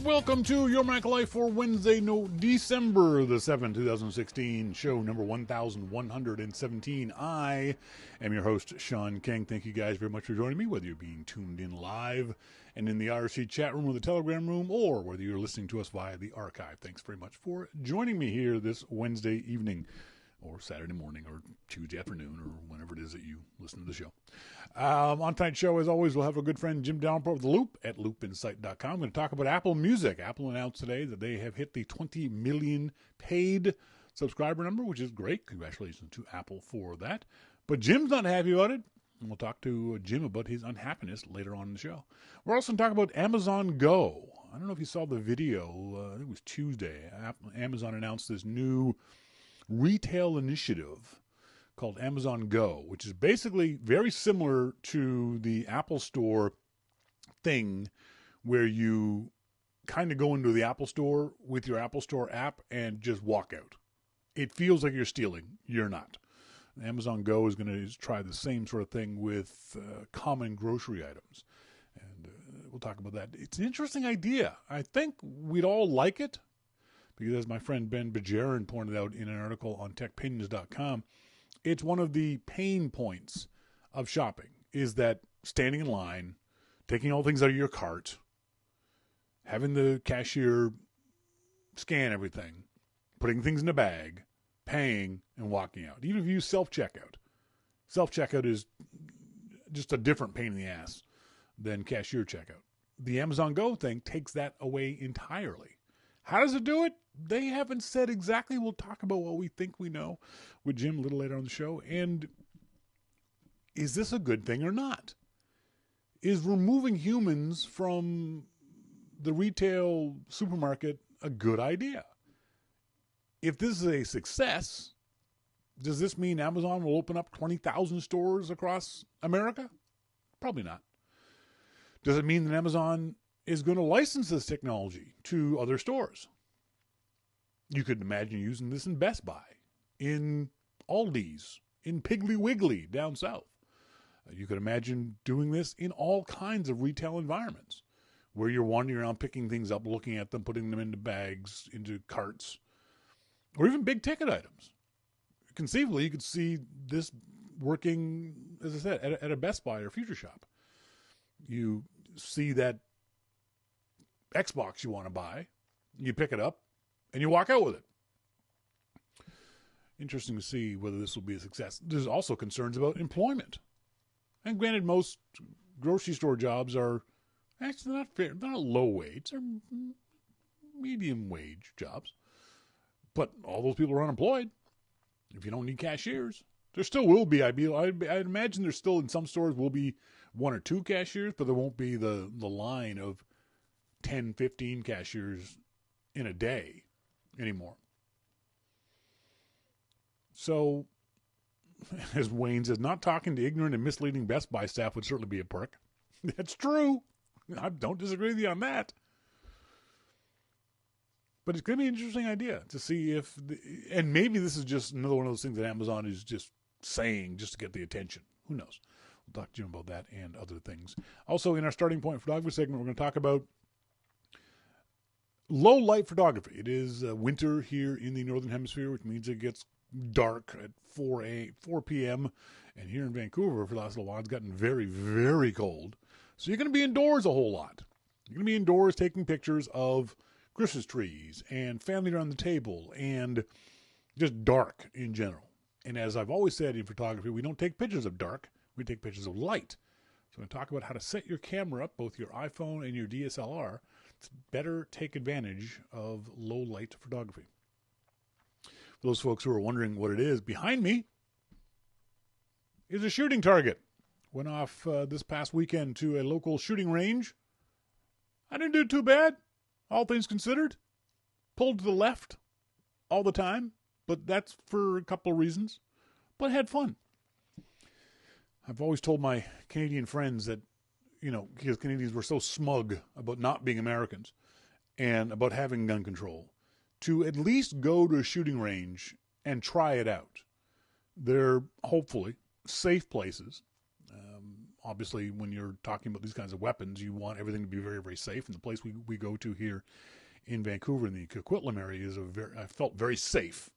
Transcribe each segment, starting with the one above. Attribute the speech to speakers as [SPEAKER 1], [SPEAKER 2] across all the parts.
[SPEAKER 1] Welcome to Your Mac Life for Wednesday, December the 7th, 2016, show number 1117. I am your host, Shawn King. Thank you guys very much for joining me, whether you're being tuned in live and in the IRC chat room or the Telegram room, or whether you're listening to us via the archive. Thanks very much for joining me here this Wednesday evening, or Saturday morning, or Tuesday afternoon, or whenever it is that you listen to the show. On tonight's show, as always, we'll have our good friend Jim Downport of The Loop at loopinsight.com. I'm going to talk about Apple Music. Apple announced today that they have hit the 20 million paid subscriber number, which is great. Congratulations to Apple for that. But Jim's not happy about it. And we'll talk to Jim about his unhappiness later on in the show. We're also going to talk about Amazon Go. I don't know if you saw the video. I think it was Tuesday. Amazon announced this new retail initiative called Amazon Go, which is basically very similar to the Apple Store thing where you kind of go into the Apple Store with your Apple Store app and just walk out. It feels like you're stealing. You're not. Amazon Go is going to try the same sort of thing with common grocery items. And we'll talk about that. It's an interesting idea. I think we'd all like it, because as my friend Ben Bajarin pointed out in an article on techpinions.com, it's one of the pain points of shopping, is that standing in line, taking all things out of your cart, having the cashier scan everything, putting things in a bag, paying, and walking out. Even if you use self-checkout. Self-checkout is just a different pain in the ass than cashier checkout. The Amazon Go thing takes that away entirely. How does it do it? They haven't said exactly. We'll talk about what we think we know with Jim a little later on the show. And is this a good thing or not? Is removing humans from the retail supermarket a good idea? If this is a success, does this mean Amazon will open up 20,000 stores across America? Probably not. Does it mean that Amazon is going to license this technology to other stores? You could imagine using this in Best Buy, in Aldi's, in Piggly Wiggly down south. You could imagine doing this in all kinds of retail environments where you're wandering around picking things up, looking at them, putting them into bags, into carts, or even big ticket items. Conceivably, you could see this working, as I said, at a Best Buy or Future Shop. You see that Xbox you want to buy, you pick it up, and you walk out with it. Interesting to see whether this will be a success. There's also concerns about employment. And granted, most grocery store jobs are actually not fair. They're not low wage. They're medium wage jobs. But all those people are unemployed. If you don't need cashiers, there still will be. I'd imagine there still in some stores will be one or two cashiers, but there won't be the line of 10, 15 cashiers in a day anymore. So, as Wayne says, not talking to ignorant and misleading Best Buy staff would certainly be a perk. That's true. I don't disagree with you on that. But it's going to be an interesting idea to see if, and maybe this is just another one of those things that Amazon is just saying just to get the attention. Who knows? We'll talk to you about that and other things. Also, in our starting point photography segment, we're going to talk about low light photography. It is winter here in the Northern Hemisphere, which means it gets dark at 4 p.m. And here in Vancouver, for the last little while, it's gotten very, very cold. So you're going to be indoors a whole lot. You're going to be indoors taking pictures of Christmas trees and family around the table and just dark in general. And as I've always said in photography, we don't take pictures of dark. We take pictures of light. So I'm going to talk about how to set your camera up, both your iPhone and your DSLR, to better take advantage of low light photography. For those folks who are wondering what it is, behind me is a shooting target. Went off this past weekend to a local shooting range. I didn't do too bad, all things considered. Pulled to the left all the time, but that's for a couple of reasons. But had fun. I've always told my Canadian friends that, because Canadians were so smug about not being Americans and about having gun control, to at least go to a shooting range and try it out. They're hopefully safe places. Obviously, when you're talking about these kinds of weapons, you want everything to be very, very safe. And the place we go to here in Vancouver, in the Coquitlam area, I felt very safe.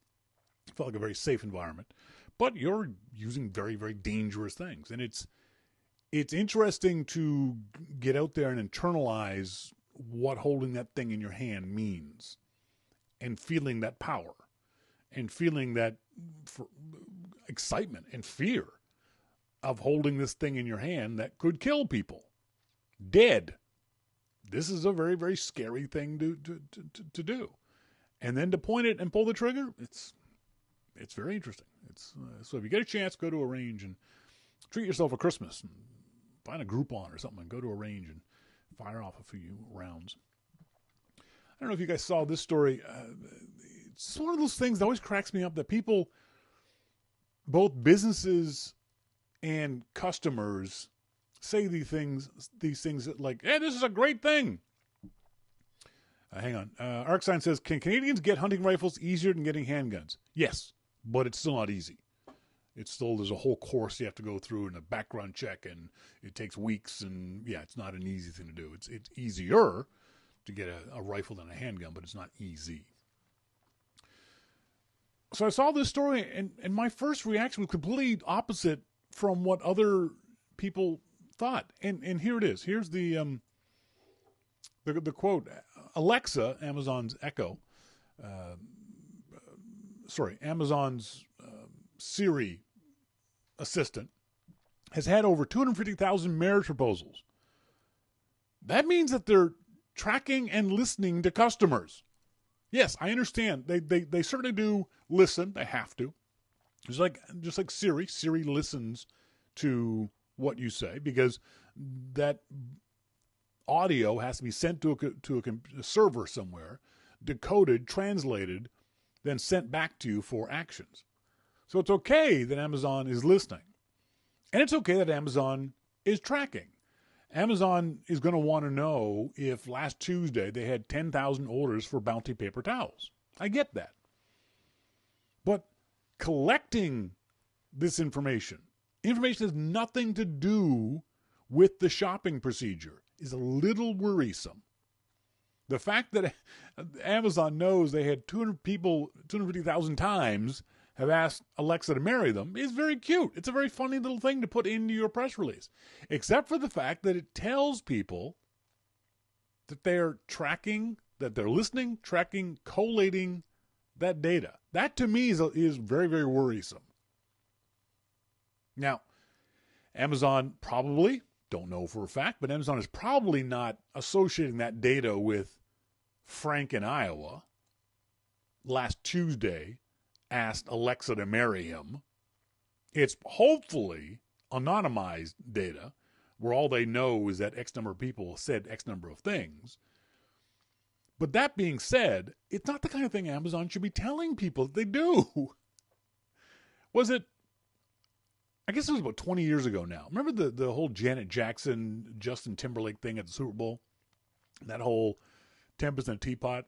[SPEAKER 1] It felt like a very safe environment. But you're using very, very dangerous things. And it's interesting to get out there and internalize what holding that thing in your hand means, and feeling that power, and feeling that excitement and fear of holding this thing in your hand that could kill people. Dead. This is a very, very scary thing to do. And then to point it and pull the trigger, it's very interesting. So if you get a chance, go to a range and treat yourself for Christmas. And find a Groupon or something and go to a range and fire off a few rounds. I don't know if you guys saw this story. It's one of those things that always cracks me up, that people, both businesses and customers, say these things that like, hey, this is a great thing. Hang on. Arcsign says, can Canadians get hunting rifles easier than getting handguns? Yes, but it's still not easy. There's a whole course you have to go through and a background check, and it takes weeks, and yeah, it's not an easy thing to do. It's easier to get a rifle than a handgun, but it's not easy. So I saw this story, and my first reaction was completely opposite from what other people thought. And here it is. Here's the quote. Alexa, Amazon's Echo, Amazon's Siri assistant, has had over 250,000 marriage proposals. That means that they're tracking and listening to customers. Yes, I understand. They certainly do listen. They have to. Just like Siri. Siri listens to what you say, because that audio has to be sent to a server somewhere, decoded, translated, then sent back to you for actions. So it's okay that Amazon is listening. And it's okay that Amazon is tracking. Amazon is going to want to know if last Tuesday they had 10,000 orders for Bounty paper towels. I get that. But collecting this information has nothing to do with the shopping procedure, is a little worrisome. The fact that Amazon knows they had 250,000 times have asked Alexa to marry them is very cute. It's a very funny little thing to put into your press release, except for the fact that it tells people that they're tracking, that they're listening, tracking, collating that data. That to me is very, very worrisome. Now, Amazon probably, don't know for a fact, but Amazon is probably not associating that data with Frank in Iowa last Tuesday asked Alexa to marry him. It's hopefully anonymized data where all they know is that X number of people said X number of things. But that being said, it's not the kind of thing Amazon should be telling people that they do. I guess it was about 20 years ago now. Remember the whole Janet Jackson, Justin Timberlake thing at the Super Bowl? That whole 10% teapot?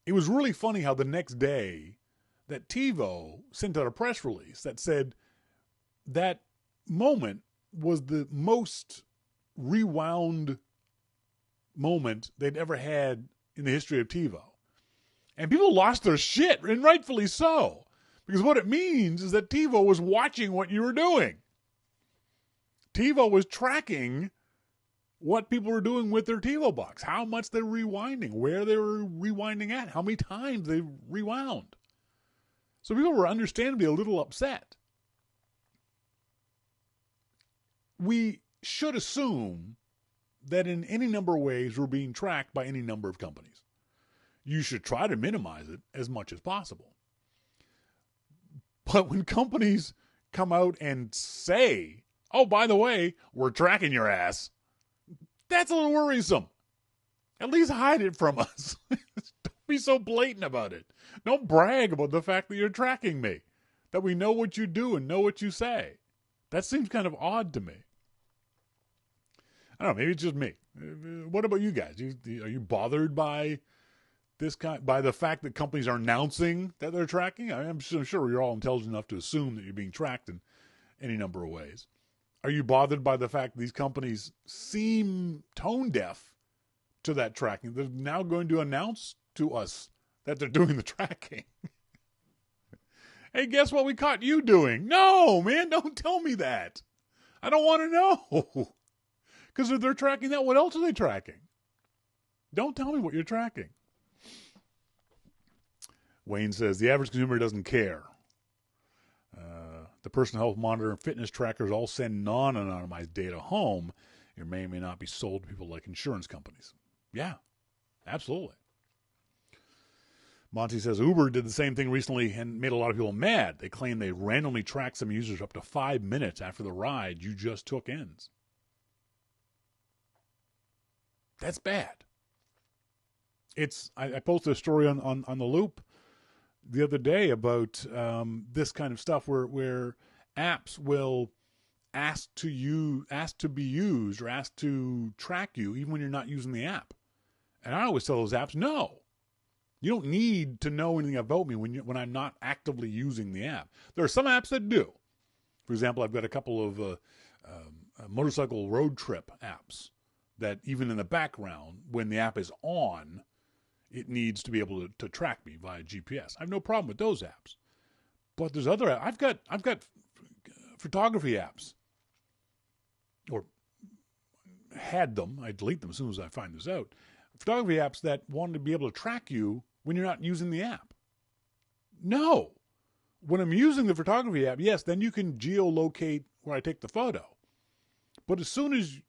[SPEAKER 1] It was really funny how the next day that TiVo sent out a press release that said that moment was the most rewound moment they'd ever had in the history of TiVo. And people lost their shit, and rightfully so. Because what it means is that TiVo was watching what you were doing. TiVo was tracking what people were doing with their TiVo box, how much they were rewinding, where they were rewinding at, how many times they rewound. So people were understandably a little upset. We should assume that in any number of ways we're being tracked by any number of companies. You should try to minimize it as much as possible. But when companies come out and say, oh, by the way, we're tracking your ass, that's a little worrisome. At least hide it from us. Don't be so blatant about it. Don't brag about the fact that you're tracking me, that we know what you do and know what you say. That seems kind of odd to me. I don't know, maybe it's just me. What about you guys? Are you bothered by by the fact that companies are announcing that they're tracking? I'm sure you're all intelligent enough to assume that you're being tracked in any number of ways. Are you bothered by the fact these companies seem tone deaf to that tracking? They're now going to announce to us that they're doing the tracking. Hey, guess what we caught you doing? No, man, don't tell me that. I don't want to know. Because if they're tracking that, what else are they tracking? Don't tell me what you're tracking. Wayne says, the average consumer doesn't care. The personal health monitor and fitness trackers all send non-anonymized data home. It may or may not be sold to people like insurance companies. Yeah, absolutely. Monty says, Uber did the same thing recently and made a lot of people mad. They claim they randomly track some users up to 5 minutes after the ride you just took ends. That's bad. I posted a story on the Loop the other day about this kind of stuff where apps will ask to be used or ask to track you even when you're not using the app. And I always tell those apps, no. You don't need to know anything about me when I'm not actively using the app. There are some apps that do. For example, I've got a couple of motorcycle road trip apps that even in the background, when the app is on, it needs to be able to track me via GPS. I have no problem with those apps. But there's other apps. I've got photography apps. Or had them. I delete them as soon as I find this out. Photography apps that want to be able to track you when you're not using the app. No. When I'm using the photography app, yes, then you can geolocate where I take the photo. But as soon as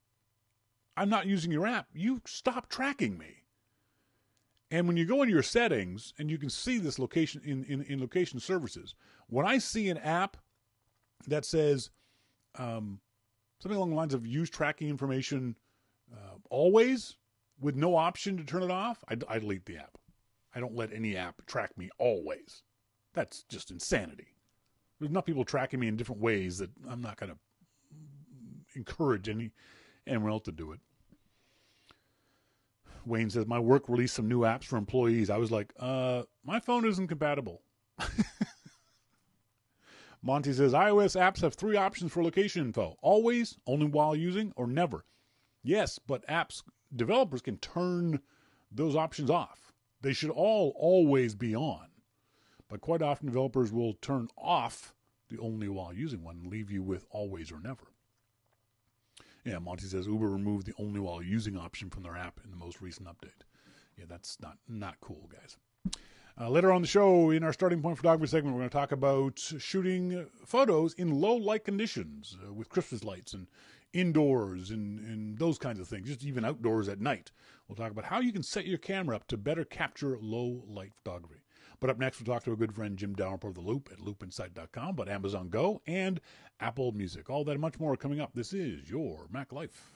[SPEAKER 1] I'm not using your app, you stop tracking me. And when you go into your settings, and you can see this location in location services, when I see an app that says something along the lines of use tracking information always, with no option to turn it off, I delete the app. I don't let any app track me always. That's just insanity. There's enough people tracking me in different ways that I'm not going to encourage anyone else to do it. Wayne says, my work released some new apps for employees. I was like, my phone isn't compatible. Monty says, iOS apps have 3 options for location info. Always, only while using, or never. Yes, but apps developers can turn those options off. They should all always be on. But quite often developers will turn off the only while using one and leave you with always or never. Yeah, Monty says Uber removed the only while using option from their app in the most recent update. Yeah, that's not cool, guys. Later on the show, in our starting point photography segment, we're going to talk about shooting photos in low light conditions with Christmas lights and indoors and those kinds of things, just even outdoors at night. We'll talk about how you can set your camera up to better capture low light photography. But up next, we'll talk to a good friend, Jim Dalrymple of The Loop at loopinsight.com, about Amazon Go and Apple Music. All that and much more coming up. This is your Mac Life.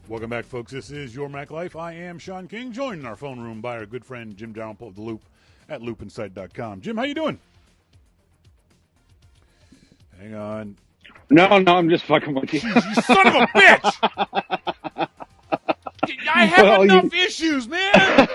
[SPEAKER 1] Welcome back, folks. This is Your Mac Life. I am Shawn King, joined in our phone room by our good friend Jim Dalrymple of The Loop at loopinsight.com. Jim, how you doing? Hang on.
[SPEAKER 2] No, I'm just fucking with you.
[SPEAKER 1] Jeez, you son of a bitch! I have enough issues, man.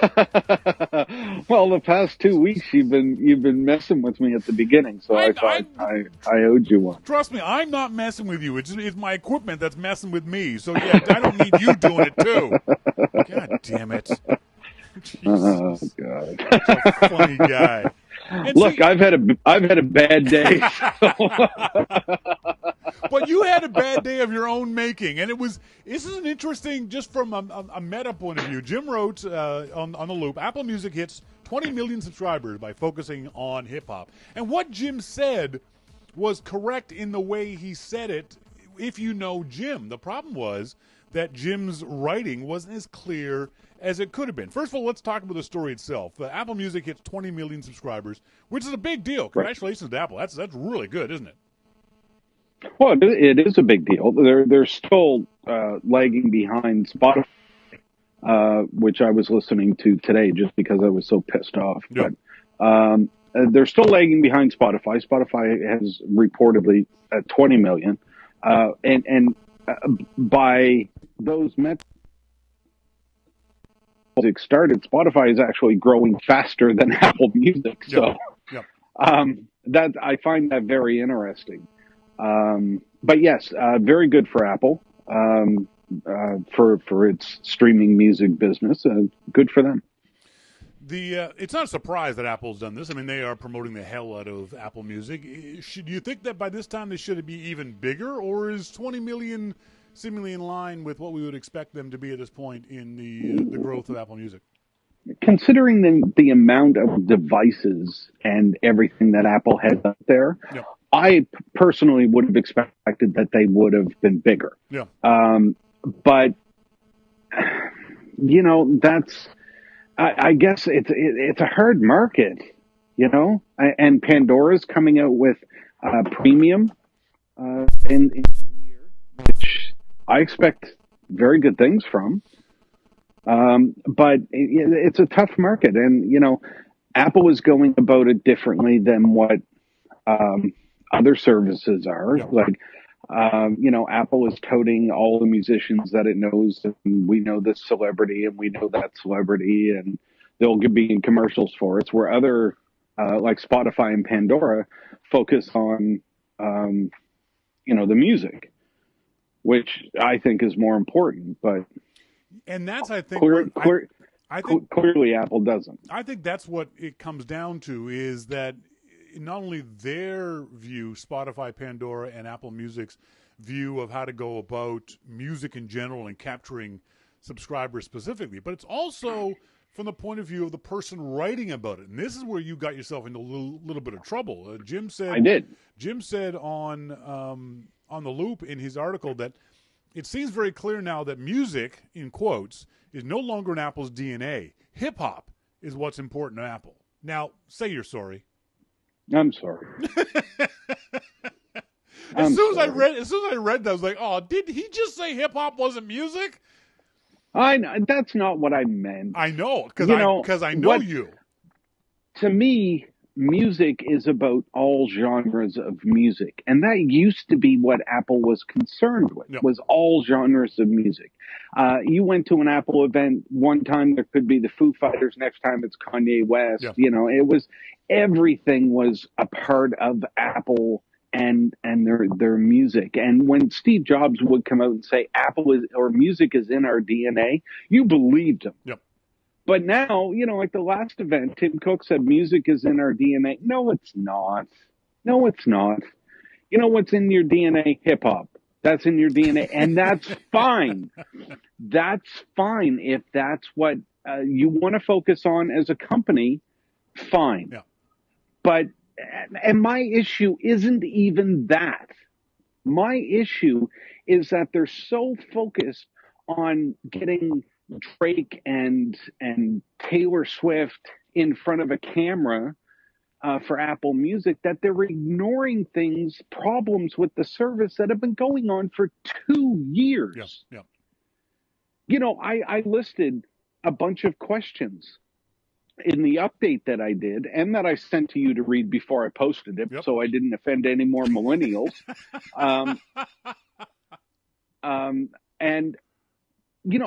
[SPEAKER 2] Well, the past 2 weeks you've been messing with me at the beginning, so I thought I owed you one.
[SPEAKER 1] Trust me, I'm not messing with you. It's my equipment that's messing with me. So yeah, I don't need you doing it too. God damn it!
[SPEAKER 2] Oh
[SPEAKER 1] Jesus.
[SPEAKER 2] God!
[SPEAKER 1] Such a funny guy. And
[SPEAKER 2] Look,
[SPEAKER 1] see,
[SPEAKER 2] I've had a bad day. So.
[SPEAKER 1] But you had a bad day of your own making, and this is an interesting, just from a meta point of view. Jim wrote on the Loop, Apple Music hits 20 million subscribers by focusing on hip-hop. And what Jim said was correct in the way he said it, if you know Jim. The problem was that Jim's writing wasn't as clear as it could have been. First of all, let's talk about the story itself. Apple Music hits 20 million subscribers, which is a big deal. Congratulations to Apple. That's really good, isn't it?
[SPEAKER 2] Well, it is a big deal. They're still lagging behind Spotify, which I was listening to today just because I was so pissed off.
[SPEAKER 1] Yep.
[SPEAKER 2] But they're still lagging behind Spotify. Spotify has reportedly 20 million, and by those metrics started, Spotify is actually growing faster than Apple Music. So
[SPEAKER 1] Yep.
[SPEAKER 2] that I find that very interesting. But yes, very good for Apple, for its streaming music business. Good for them.
[SPEAKER 1] It's not a surprise that Apple's done this. I mean, they are promoting the hell out of Apple Music. Do you think that by this time they should be even bigger, or is 20 million seemingly in line with what we would expect them to be at this point in the growth of Apple Music?
[SPEAKER 2] Considering the amount of devices and everything that Apple has out there,
[SPEAKER 1] Yep.
[SPEAKER 2] I personally would have expected that they would have been bigger.
[SPEAKER 1] Yeah.
[SPEAKER 2] But that's, I guess it's a hard market, and Pandora's coming out with premium in the new year, which I expect very good things from. But it's a tough market, and Apple is going about it differently than what other services are.
[SPEAKER 1] Yeah.
[SPEAKER 2] Like, Apple is touting all the musicians that it knows, and we know this celebrity and we know that celebrity, and they'll be in commercials for us. Where other, like Spotify and Pandora, focus on, the music, which I think is more important. But
[SPEAKER 1] and that's, I think,
[SPEAKER 2] clearly Apple doesn't.
[SPEAKER 1] I think that's what it comes down to, is that not only their view, Spotify, Pandora, and Apple Music's view of how to go about music in general and capturing subscribers specifically, but it's also from the point of view of the person writing about it. And this is where you got yourself into a little bit of trouble. Jim said,
[SPEAKER 2] I did.
[SPEAKER 1] Jim said on the Loop in his article that it seems very clear now that music, in quotes, is no longer in Apple's DNA. Hip-hop is what's important to Apple. Now, say you're sorry.
[SPEAKER 2] I'm sorry.
[SPEAKER 1] As soon as I read that, I was like, "Oh, did he just say hip hop wasn't music?"
[SPEAKER 2] I know that's not what I meant.
[SPEAKER 1] I know, because I know you.
[SPEAKER 2] To me, music is about all genres of music, and that used to be what Apple was concerned with.
[SPEAKER 1] Yep.
[SPEAKER 2] Was all genres of music. You went to an Apple event one time, there could be the Foo Fighters, next time it's Kanye West.
[SPEAKER 1] Yep.
[SPEAKER 2] It was, everything was a part of Apple and their music. And when Steve Jobs would come out and say music is in our DNA, you believed him.
[SPEAKER 1] Yep.
[SPEAKER 2] But now, like the last event, Tim Cook said music is in our DNA. No, it's not. No, it's not. You know what's in your DNA? Hip hop. That's in your DNA. And that's fine. That's fine. If that's what you want to focus on as a company, fine.
[SPEAKER 1] Yeah.
[SPEAKER 2] But, and my issue isn't even that. My issue is that they're so focused on getting Drake and Taylor Swift in front of a camera for Apple Music that they're ignoring problems with the service that have been going on for 2 years.
[SPEAKER 1] Yeah.
[SPEAKER 2] I listed a bunch of questions in the update that I did and that I sent to you to read before I posted it,
[SPEAKER 1] Yep.
[SPEAKER 2] so I didn't offend any more millennials. And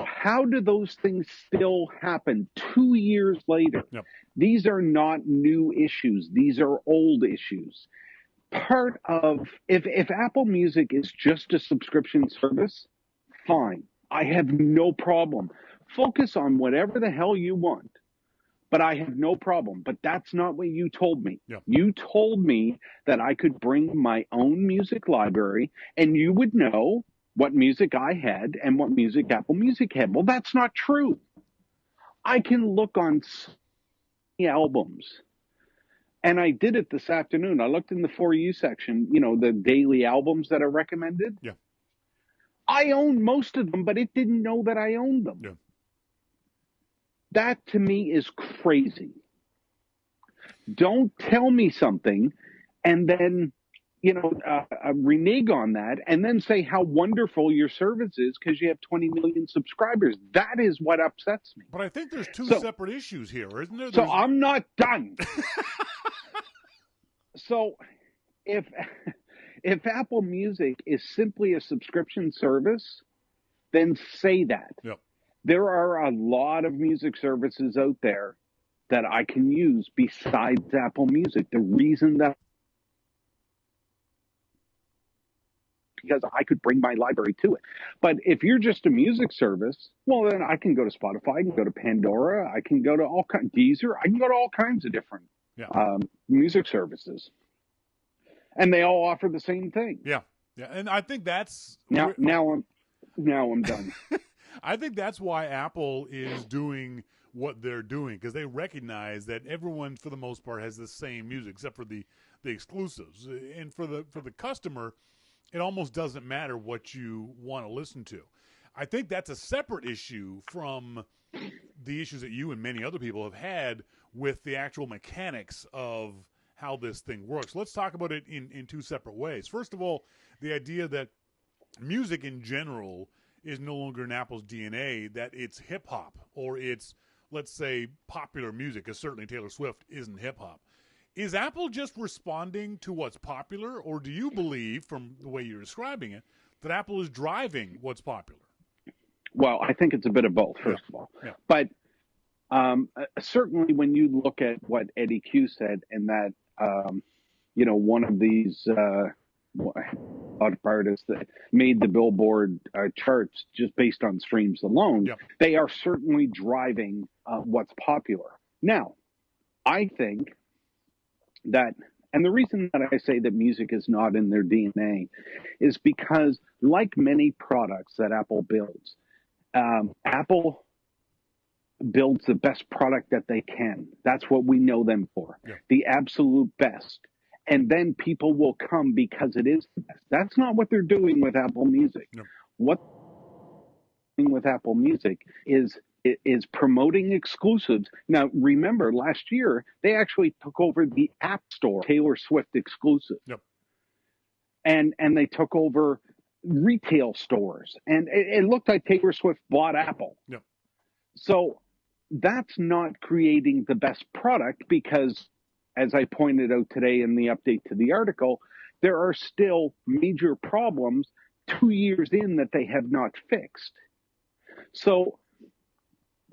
[SPEAKER 2] how do those things still happen 2 years later?
[SPEAKER 1] Yep.
[SPEAKER 2] These are not new issues. These are old issues. Part of, if Apple Music is just a subscription service, fine. I have no problem. Focus on whatever the hell you want. But I have no problem. But that's not what you told me.
[SPEAKER 1] Yep.
[SPEAKER 2] You told me that I could bring my own music library and you would know what music I had and what music Apple Music had. Well, that's not true. I can look on albums. And I did it this afternoon. I looked in the For You section, the daily albums that are recommended.
[SPEAKER 1] Yeah.
[SPEAKER 2] I own most of them, but it didn't know that I owned them.
[SPEAKER 1] Yeah.
[SPEAKER 2] That to me is crazy. Don't tell me something and then, renege on that and then say how wonderful your service is because you have 20 million subscribers. That is what upsets me.
[SPEAKER 1] But I think there's two separate issues here, isn't there?
[SPEAKER 2] So I'm not done. So if Apple Music is simply a subscription service, then say that.
[SPEAKER 1] Yep.
[SPEAKER 2] There are a lot of music services out there that I can use besides Apple Music. The reason that because I could bring my library to it. But if you're just a music service, well, then I can go to Spotify, I can go to Pandora, I can go to all kinds, Deezer, I can go to all kinds of different music services. And they all offer the same thing.
[SPEAKER 1] Yeah. Yeah. And I think that's
[SPEAKER 2] now I'm done.
[SPEAKER 1] I think that's why Apple is doing what they're doing, because they recognize that everyone, for the most part, has the same music, except for the exclusives. And for the customer, it almost doesn't matter what you want to listen to. I think that's a separate issue from the issues that you and many other people have had with the actual mechanics of how this thing works. Let's talk about it in two separate ways. First of all, the idea that music in general is no longer in Apple's DNA, that it's hip-hop or it's, let's say, popular music, because certainly Taylor Swift isn't hip-hop. Is Apple just responding to what's popular, or do you believe, from the way you're describing it, that Apple is driving what's popular?
[SPEAKER 2] Well, I think it's a bit of both, first of all. Yeah. But certainly when you look at what Eddie Q said, and that, one of these artists that made the Billboard charts just based on streams alone, they are certainly driving what's popular. Now, I think that, and the reason that I say that music is not in their DNA is because, like many products that Apple builds, Apple builds the best product that they can. That's what we know them for, the absolute best. And then people will come because it is the best. That's not what they're doing with Apple Music. No. What they're doing with Apple Music is promoting exclusives. Now, remember, last year, they actually took over the App Store, Taylor Swift exclusive.
[SPEAKER 1] Yep.
[SPEAKER 2] And they took over retail stores. And it looked like Taylor Swift bought Apple.
[SPEAKER 1] Yep.
[SPEAKER 2] So that's not creating the best product because, as I pointed out today in the update to the article, there are still major problems 2 years in that they have not fixed. So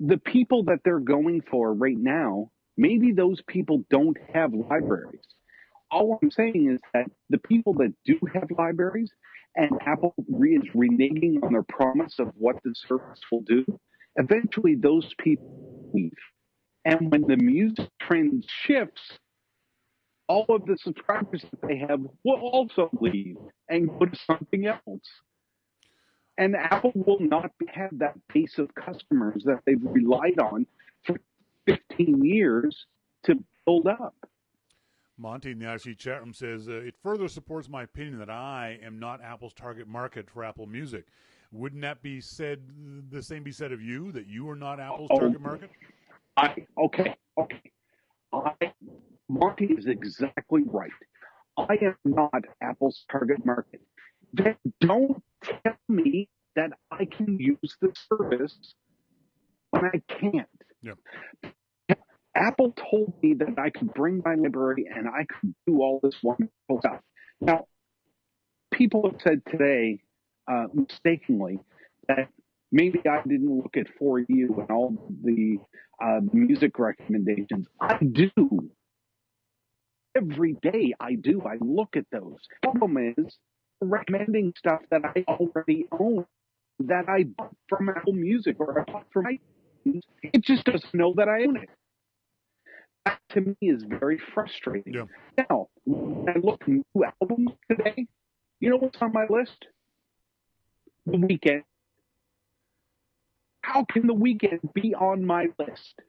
[SPEAKER 2] the people that they're going for right now, maybe those people don't have libraries. All I'm saying is that the people that do have libraries, and Apple is reneging on their promise of what the service will do, eventually those people leave. And when the music trend shifts, all of the subscribers that they have will also leave and go to something else. And Apple will not have that base of customers that they've relied on for 15 years to build up.
[SPEAKER 1] Monty in the IC chat room says, it further supports my opinion that I am not Apple's target market for Apple Music. Wouldn't that be said, the same be said of you, that you are not Apple's target market?
[SPEAKER 2] Okay. Monty is exactly right. I am not Apple's target market. Then don't tell me that I can use the service when I can't.
[SPEAKER 1] Yep.
[SPEAKER 2] Apple told me that I could bring my library and I could do all this wonderful stuff. Now, people have said today, mistakenly, that maybe I didn't look at For You and all the music recommendations. I do. Every day I do. I look at those. The problem is recommending stuff that I already own, that I bought from Apple Music or I bought from iTunes. It just doesn't know that I own it. That to me is very frustrating.
[SPEAKER 1] Yeah.
[SPEAKER 2] Now, when I look at new albums today, you know what's on my list? The Weeknd. How can The Weeknd be on my list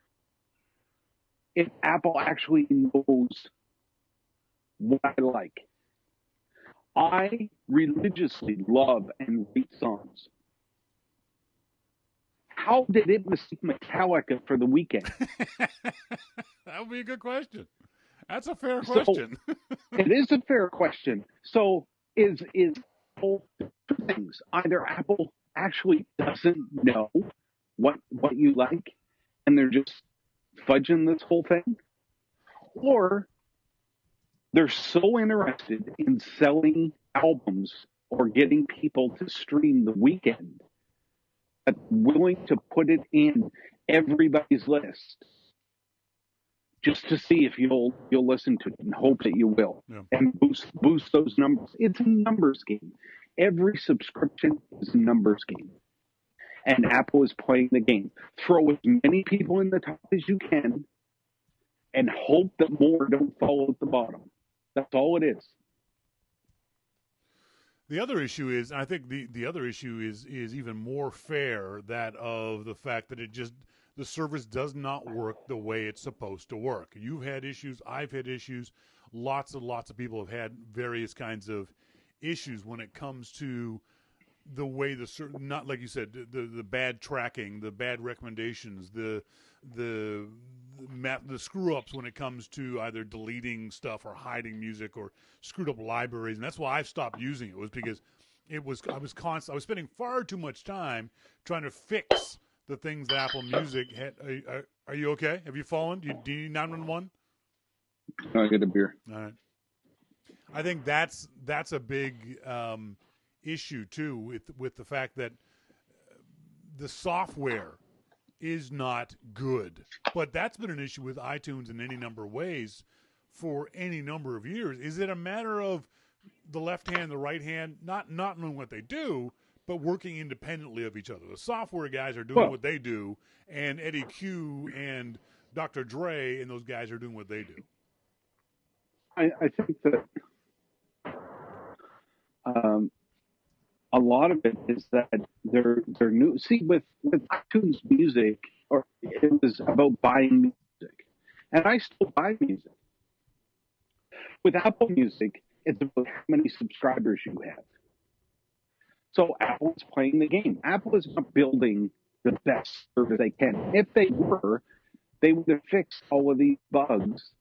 [SPEAKER 2] if Apple actually knows what I like? I religiously love and rate songs. How did it mistake Metallica for The Weeknd?
[SPEAKER 1] That would be a good question. That's a fair question.
[SPEAKER 2] It is a fair question. So is Apple two things? Either Apple actually doesn't know what you like and they're just fudging this whole thing, or they're so interested in selling albums or getting people to stream The Weeknd that willing to put it in everybody's list just to see if you'll listen to it and hope that you will,
[SPEAKER 1] Yeah.
[SPEAKER 2] and boost those numbers. It's a numbers game. Every subscription is a numbers game, and Apple is playing the game. Throw as many people in the top as you can, and hope that more don't fall at the bottom. That's all it is.
[SPEAKER 1] The other issue is, I think the other issue is even more fair, that of the fact that the service does not work the way it's supposed to work. You've had issues, I've had issues, lots of people have had various kinds of issues when it comes to the way not like you said, the bad tracking, the bad recommendations, the screw ups when it comes to either deleting stuff or hiding music or screwed up libraries. And that's why I've stopped using it, was because I was spending far too much time trying to fix the things that Apple Music had. Are you okay? Have you fallen? Do you need 911?
[SPEAKER 2] I'll get a beer.
[SPEAKER 1] All right. I think that's a big issue too, with the fact that the software is not good. But that's been an issue with iTunes in any number of ways for any number of years. Is it a matter of the left hand, the right hand, not knowing what they do, but working independently of each other? The software guys are doing what they do, and Eddie Q and Dr. Dre and those guys are doing what they do.
[SPEAKER 2] I think that a lot of it is that they're new. See, with iTunes Music, or it was about buying music, and I still buy music. With Apple Music, it's about how many subscribers you have. So Apple is playing the game. Apple is not building the best service they can. If they were, they would have fixed all of these bugs.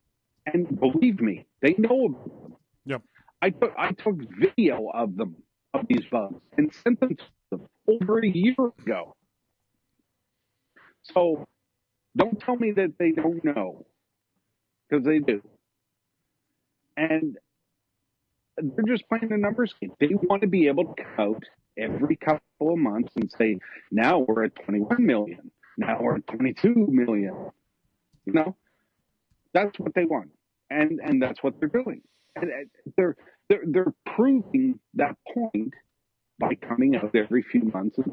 [SPEAKER 2] And believe me, they know about them.
[SPEAKER 1] Yep.
[SPEAKER 2] I took video of these bugs and sent them to them over a year ago. So don't tell me that they don't know, because they do. And they're just playing the numbers game. They want to be able to come out every couple of months and say, now we're at 21 million. Now we're at 22 million. You know, that's what they want. And that's what they're doing. And they're proving that point by coming out every few months and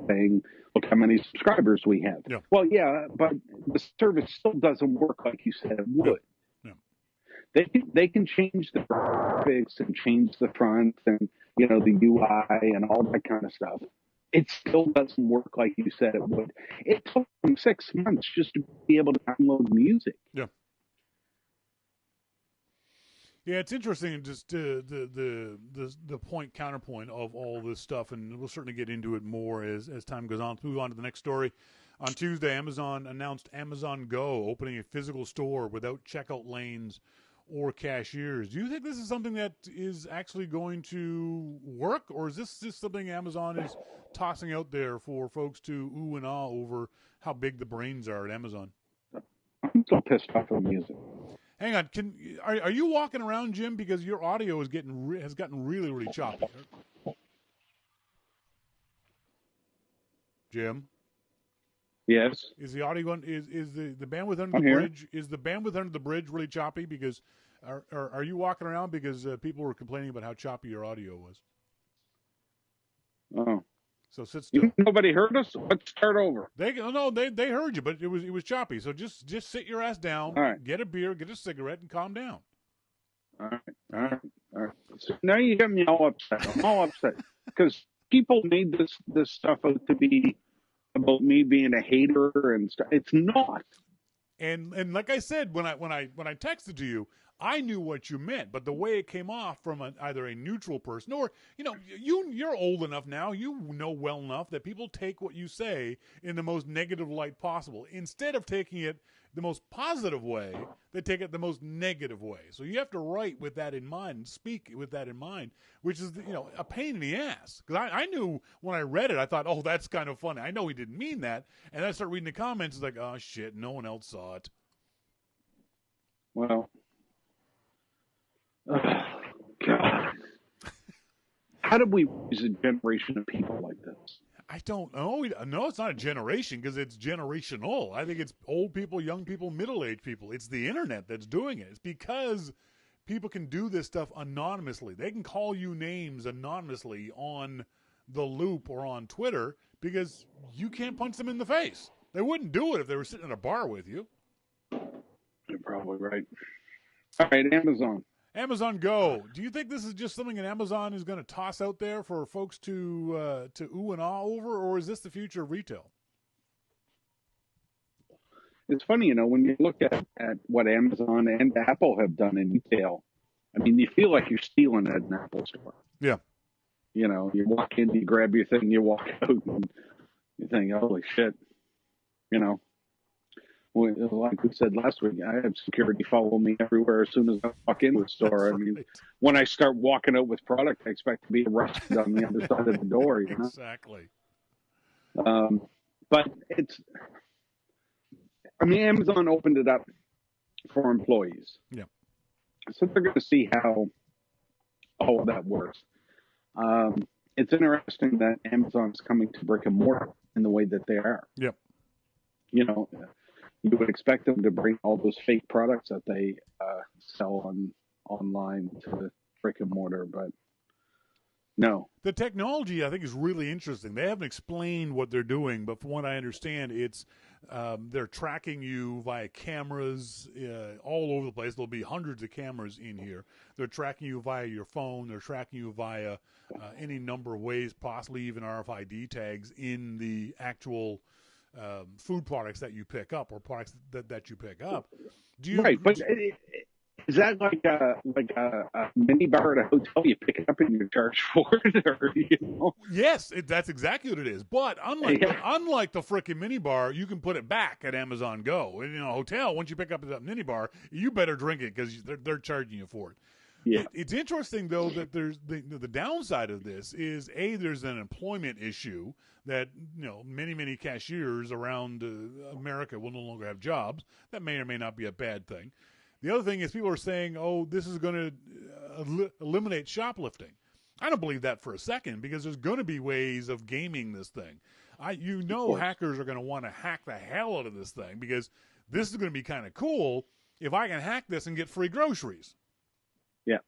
[SPEAKER 2] saying, look how many subscribers we have.
[SPEAKER 1] Yeah.
[SPEAKER 2] Well, yeah, but the service still doesn't work like you said it would.
[SPEAKER 1] Yeah.
[SPEAKER 2] They can change the graphics and change the front and, you know, the UI and all that kind of stuff. It still doesn't work like you said it would. It took them 6 months just to be able to download music.
[SPEAKER 1] Yeah. Yeah, it's interesting, just the counterpoint of all this stuff, and we'll certainly get into it more as time goes on. Let's move on to the next story. On Tuesday, Amazon announced Amazon Go, opening a physical store without checkout lanes or cashiers. Do you think this is something that is actually going to work, or is this just something Amazon is tossing out there for folks to ooh and ah over how big the brains are at Amazon?
[SPEAKER 2] I'm so pissed off with music.
[SPEAKER 1] Hang on, are you walking around, Jim? Because your audio has gotten really, really choppy. Jim,
[SPEAKER 2] Yes.
[SPEAKER 1] is the audio going? Is the bandwidth under
[SPEAKER 2] I'm
[SPEAKER 1] the
[SPEAKER 2] here.
[SPEAKER 1] bridge? Is the bandwidth under the bridge really choppy? Because are you walking around because people were complaining about how choppy your audio was?
[SPEAKER 2] Oh.
[SPEAKER 1] So sit still.
[SPEAKER 2] Nobody heard us. Let's start over.
[SPEAKER 1] They heard you, but it was choppy. So just sit your ass down,
[SPEAKER 2] All right.
[SPEAKER 1] get a beer, get a cigarette, and calm down.
[SPEAKER 2] All right. So now you get me all upset. I'm all upset because people made this stuff out to be about me being a hater and stuff. It's not.
[SPEAKER 1] And like I said, when I texted to you, I knew what you meant, but the way it came off from either a neutral person or you're old enough now, you know well enough that people take what you say in the most negative light possible. Instead of taking it the most positive way, they take it the most negative way. So you have to write with that in mind and speak with that in mind, which is a pain in the ass. Because I knew when I read it, I thought, oh, that's kind of funny. I know he didn't mean that, and I start reading the comments. It's like, oh shit, no one else saw it.
[SPEAKER 2] Well. Oh, God. How did we raise a generation of people like this?
[SPEAKER 1] I don't know. No, it's not a generation because it's generational. I think it's old people, young people, middle-aged people. It's the internet that's doing it. It's because people can do this stuff anonymously. They can call you names anonymously on the Loop or on Twitter because you can't punch them in the face. They wouldn't do it if they were sitting in a bar with you.
[SPEAKER 2] You're probably right. All right, Amazon.
[SPEAKER 1] Amazon Go. Do you think this is just something that Amazon is going to toss out there for folks to ooh and ah over, or is this the future of retail?
[SPEAKER 2] It's funny, when you look at what Amazon and Apple have done in retail, I mean, you feel like you're stealing at an Apple store.
[SPEAKER 1] Yeah.
[SPEAKER 2] You walk in, you grab your thing, you walk out, and you think, holy shit. Like we said last week, I have security follow me everywhere as soon as I walk into the store.
[SPEAKER 1] That's
[SPEAKER 2] I mean,
[SPEAKER 1] right.
[SPEAKER 2] when I start walking out with product, I expect to be arrested on the other side of the door.
[SPEAKER 1] Exactly.
[SPEAKER 2] But Amazon opened it up for employees.
[SPEAKER 1] Yeah.
[SPEAKER 2] So they're going to see how all of that works. It's interesting that Amazon's coming to brick and mortar in the way that they are.
[SPEAKER 1] Yep.
[SPEAKER 2] You would expect them to bring all those fake products that they sell online to brick and mortar, but no.
[SPEAKER 1] The technology, I think, is really interesting. They haven't explained what they're doing, but from what I understand, it's they're tracking you via cameras all over the place. There'll be hundreds of cameras in here. They're tracking you via your phone. They're tracking you via any number of ways, possibly even RFID tags in the actual food products that you pick up or products that you pick up.
[SPEAKER 2] Right, but is that like a mini bar at a hotel you pick it up and you charge for it? Or,
[SPEAKER 1] Yes, that's exactly what it is. But unlike the frickin' mini bar, you can put it back at Amazon Go. In a hotel, once you pick up that mini bar, you better drink it because they're charging you for it.
[SPEAKER 2] Yeah.
[SPEAKER 1] It's interesting, though, that there's the downside of this is, there's an employment issue that, many cashiers around America will no longer have jobs. That may or may not be a bad thing. The other thing is people are saying, oh, this is going to eliminate shoplifting. I don't believe that for a second because there's going to be ways of gaming this thing. Hackers are going to want to hack the hell out of this thing because this is going to be kind of cool if I can hack this and get free groceries.
[SPEAKER 2] Yeah.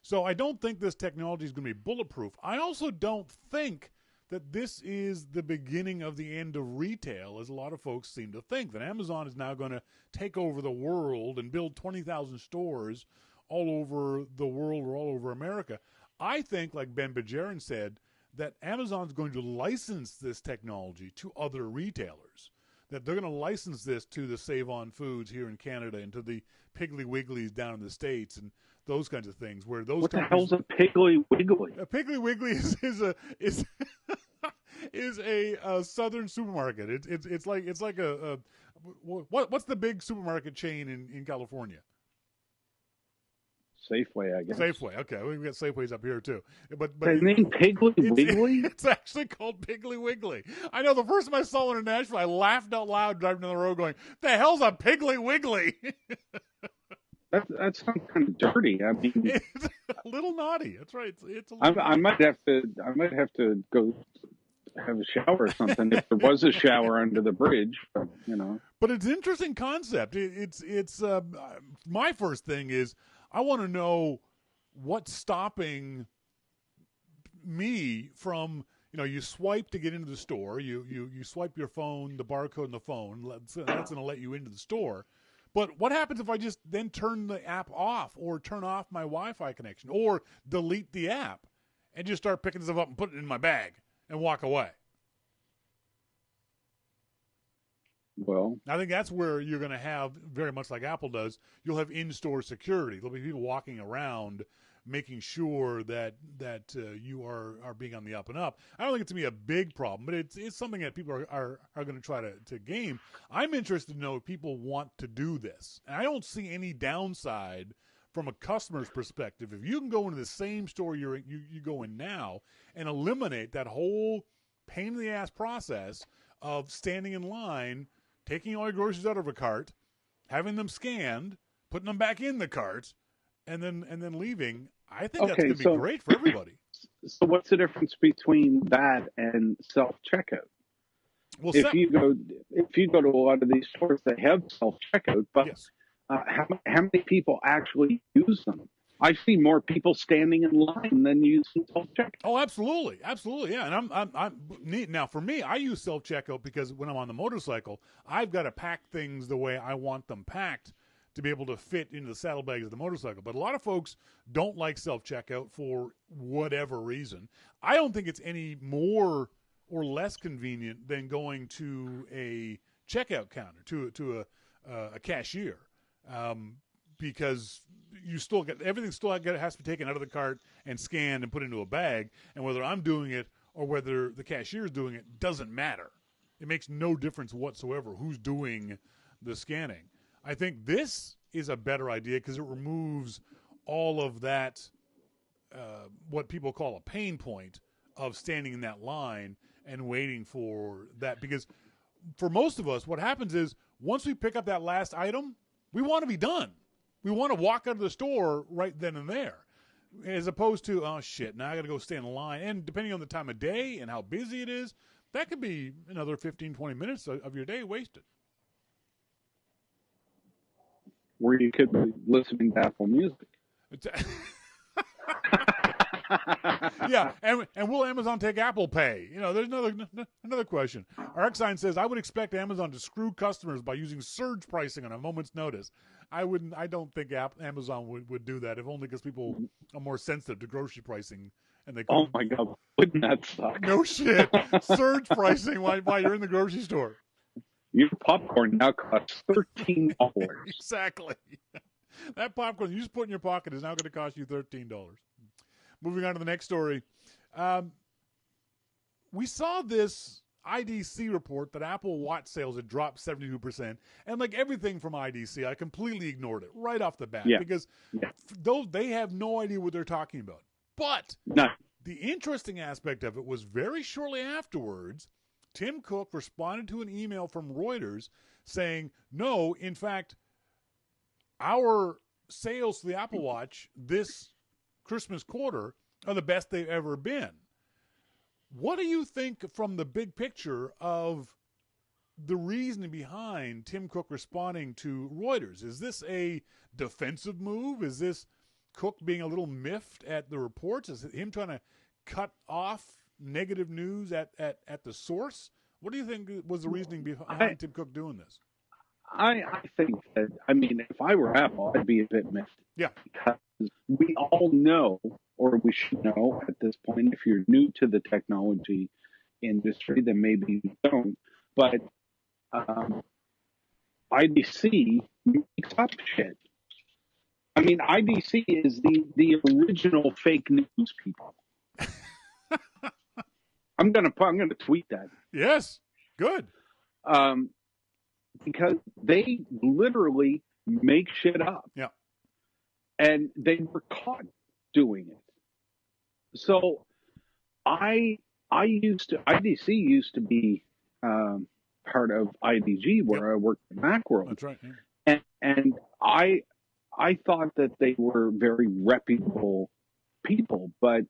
[SPEAKER 1] So I don't think this technology is going to be bulletproof. I also don't think that this is the beginning of the end of retail, as a lot of folks seem to think, that Amazon is now going to take over the world and build 20,000 stores all over the world or all over America. I think, like Ben Bajarin said, that Amazon's going to license this technology to other retailers. That they're going to license this to the Save On Foods here in Canada and to the Piggly Wigglies down in the States and those kinds of things. Where those
[SPEAKER 2] what the hell's a Piggly Wiggly?
[SPEAKER 1] A Piggly Wiggly is a southern supermarket. It's like a what's the big supermarket chain in California?
[SPEAKER 2] Safeway, I guess.
[SPEAKER 1] Safeway. Okay, we've got Safeways up here too. But
[SPEAKER 2] The name Piggly Wiggly?
[SPEAKER 1] It's actually called Piggly Wiggly. I know the first time I saw one in Nashville, I laughed out loud driving down the road, going, "The hell's a Piggly Wiggly?"
[SPEAKER 2] That sounds kind of dirty. I mean,
[SPEAKER 1] it's a little naughty. That's right. It's a little
[SPEAKER 2] I might have to go have a shower or something if there was a shower under the bridge. But, you know.
[SPEAKER 1] But it's an interesting concept. It's my first thing is I want to know what's stopping me from, you swipe to get into the store. You swipe your phone, the barcode in the phone. That's going to let you into the store. But what happens if I just then turn the app off or turn off my Wi-Fi connection or delete the app and just start picking stuff up and putting it in my bag and walk away?
[SPEAKER 2] Well,
[SPEAKER 1] I think that's where you're going to have, very much like Apple does, you'll have in-store security. There'll be people walking around making sure that you are being on the up and up. I don't think it's going to be a big problem, but it's something that people are going to try to game. I'm interested to know if people want to do this. And I don't see any downside from a customer's perspective. If you can go into the same store you go in now and eliminate that whole pain in the ass process of standing in line, taking all your groceries out of a cart, having them scanned, putting them back in the cart, and then leaving, I think that's going to be great for everybody.
[SPEAKER 2] So what's the difference between that and self-checkout? Well, if you go to a lot of these stores, they have self-checkout, but yes. How many people actually use them? I see more people standing in line than using self-checkout.
[SPEAKER 1] Oh, absolutely, yeah. And I'm now for me, I use self-checkout because when I'm on the motorcycle, I've got to pack things the way I want them packed to be able to fit into the saddlebags of the motorcycle. But a lot of folks don't like self-checkout for whatever reason. I don't think it's any more or less convenient than going to a checkout counter, to a cashier, because you still get everything has to be taken out of the cart and scanned and put into a bag. And whether I'm doing it or whether the cashier is doing it doesn't matter. It makes no difference whatsoever who's doing the scanning. I think this is a better idea because it removes all of that, what people call a pain point of standing in that line and waiting for that. Because for most of us, what happens is once we pick up that last item, we want to be done. We want to walk out of the store right then and there, as opposed to, oh, shit, now I got to go stand in line. And depending on the time of day and how busy it is, that could be another 15, 20 minutes of your day wasted.
[SPEAKER 2] Where you could be listening to Apple Music.
[SPEAKER 1] Yeah, and will Amazon take Apple Pay? There's another question. RxSign says, I would expect Amazon to screw customers by using surge pricing on a moment's notice. I don't think Amazon would do that, if only because people are more sensitive to grocery pricing. And they
[SPEAKER 2] oh my God, wouldn't that suck?
[SPEAKER 1] No shit. Surge pricing while you're in the grocery store.
[SPEAKER 2] Your popcorn now costs $13.
[SPEAKER 1] Exactly. That popcorn you just put in your pocket is now going to cost you $13. Moving on to the next story. We saw this IDC report that Apple Watch sales had dropped 72%. And like everything from IDC, I completely ignored it right off the bat because though they have no idea what they're talking about. But the interesting aspect of it was very shortly afterwards, Tim Cook responded to an email from Reuters saying, no, in fact, our sales to the Apple Watch this Christmas quarter are the best they've ever been. What do you think from the big picture of the reasoning behind Tim Cook responding to Reuters? Is this a defensive move? Is this Cook being a little miffed at the reports? Is it him trying to cut off negative news at the source? What do you think was the reasoning behind Tim Cook doing this?
[SPEAKER 2] I think that, if I were Apple, I'd be a bit miffed.
[SPEAKER 1] Yeah.
[SPEAKER 2] Because we all know, or we should know at this point, if you're new to the technology industry, then maybe you don't, but IDC makes up shit. IDC is the original fake news people. I'm gonna tweet that.
[SPEAKER 1] Yes, good.
[SPEAKER 2] Because they literally make shit up.
[SPEAKER 1] Yeah.
[SPEAKER 2] and they were caught doing it. So I IDC used to be part of IDG
[SPEAKER 1] Yep.
[SPEAKER 2] where I worked at Macworld,
[SPEAKER 1] That's right. Yeah.
[SPEAKER 2] and I thought that they were very reputable people, but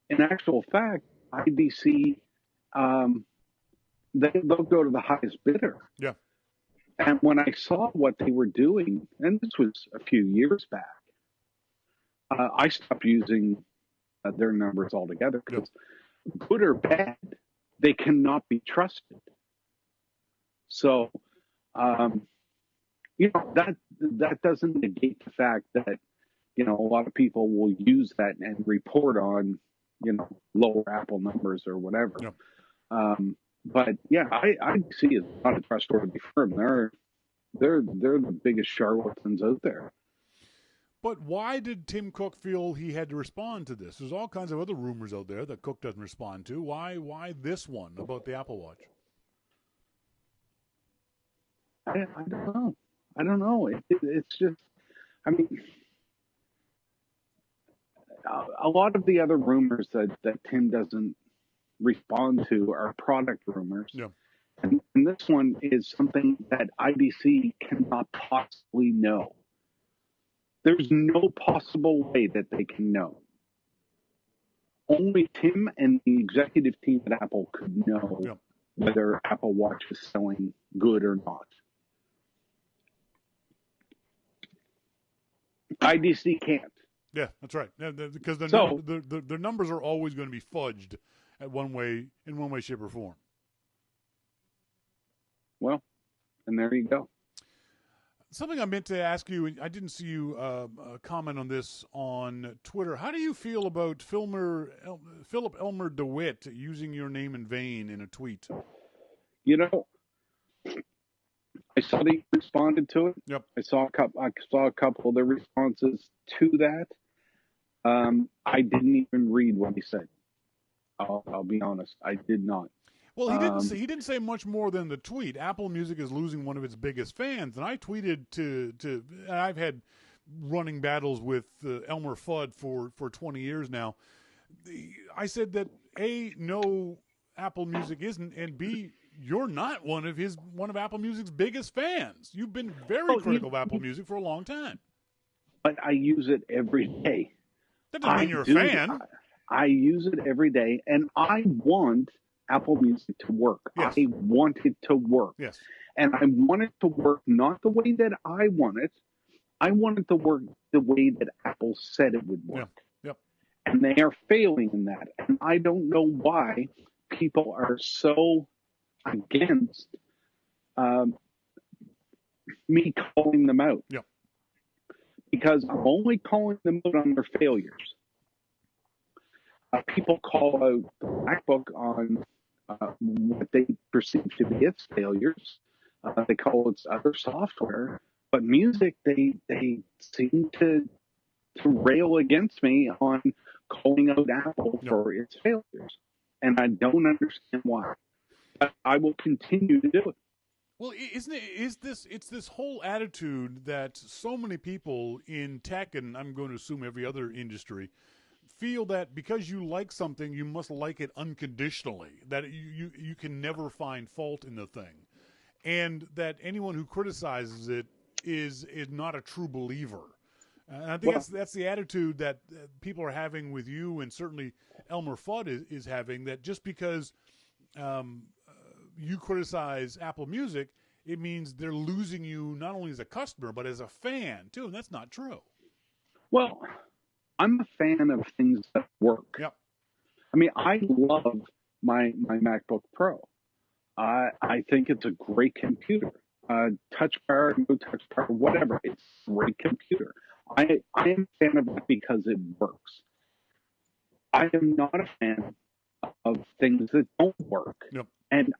[SPEAKER 2] in actual fact, IDC they'll go to the highest bidder.
[SPEAKER 1] Yeah.
[SPEAKER 2] And when I saw what they were doing, and this was a few years back, I stopped using their numbers altogether
[SPEAKER 1] Yep.
[SPEAKER 2] because, good or bad, they cannot be trusted. So, that doesn't negate the fact that a lot of people will use that and report on lower Apple numbers or whatever.
[SPEAKER 1] Yep.
[SPEAKER 2] But yeah, I see it's not a trustworthy firm. They're the biggest charlatans out there.
[SPEAKER 1] But why did Tim Cook feel he had to respond to this? There's all kinds of other rumors out there that Cook doesn't respond to. Why this one about the Apple Watch?
[SPEAKER 2] I don't know. It's just, I mean, a lot of the other rumors that Tim doesn't respond to are product rumors.
[SPEAKER 1] Yeah.
[SPEAKER 2] And this one is something that IDC cannot possibly know. There's no possible way that they can know. Only Tim and the executive team at Apple could know whether Apple Watch is selling good or not. IDC can't.
[SPEAKER 1] Yeah, that's right. Yeah, because the numbers are always going to be fudged in one way, shape, or form.
[SPEAKER 2] Well, and there you go.
[SPEAKER 1] Something I meant to ask you, I didn't see you comment on this on Twitter. How do you feel about Philip Elmer DeWitt using your name in vain in a tweet?
[SPEAKER 2] I saw that you responded to it.
[SPEAKER 1] Yep.
[SPEAKER 2] I saw a couple of the responses to that. I didn't even read what he said. I'll be honest. I did not.
[SPEAKER 1] Well, he didn't say much more than the tweet. Apple Music is losing one of its biggest fans, and I tweeted to and I've had running battles with Elmer Fudd for 20 years now. I said that A, no, Apple Music isn't, and B, you're not one of Apple Music's biggest fans. You've been very critical of Apple Music for a long time.
[SPEAKER 2] But I use it every day.
[SPEAKER 1] That doesn't mean you're a fan.
[SPEAKER 2] I use it every day, and I want Apple Music to work.
[SPEAKER 1] Yes.
[SPEAKER 2] I want it to work.
[SPEAKER 1] Yes.
[SPEAKER 2] And I want it to work not the way that I want it. I want it to work the way that Apple said it would work.
[SPEAKER 1] Yep.
[SPEAKER 2] And they are failing in that. And I don't know why people are so against me calling them out.
[SPEAKER 1] Yep.
[SPEAKER 2] Because I'm only calling them out on their failures. People call out the MacBook on what they perceive to be its failures. They call it other software, but music they seem to rail against me on calling out Apple for its failures, and I don't understand why. But I will continue to do it.
[SPEAKER 1] Well, it's this whole attitude that so many people in tech, and I'm going to assume every other industry, feel that because you like something, you must like it unconditionally, that you can never find fault in the thing, and that anyone who criticizes it is not a true believer. And I think that's the attitude that people are having with you, and certainly Elmer Fudd is having, that just because you criticize Apple Music, it means they're losing you not only as a customer, but as a fan, too, and that's not true.
[SPEAKER 2] Well, I'm a fan of things that work.
[SPEAKER 1] Yep.
[SPEAKER 2] I mean, I love my MacBook Pro. I think it's a great computer. Touch bar, no touch bar, whatever. It's a great computer. I am a fan of it because it works. I am not a fan of things that don't work.
[SPEAKER 1] Yep.
[SPEAKER 2] And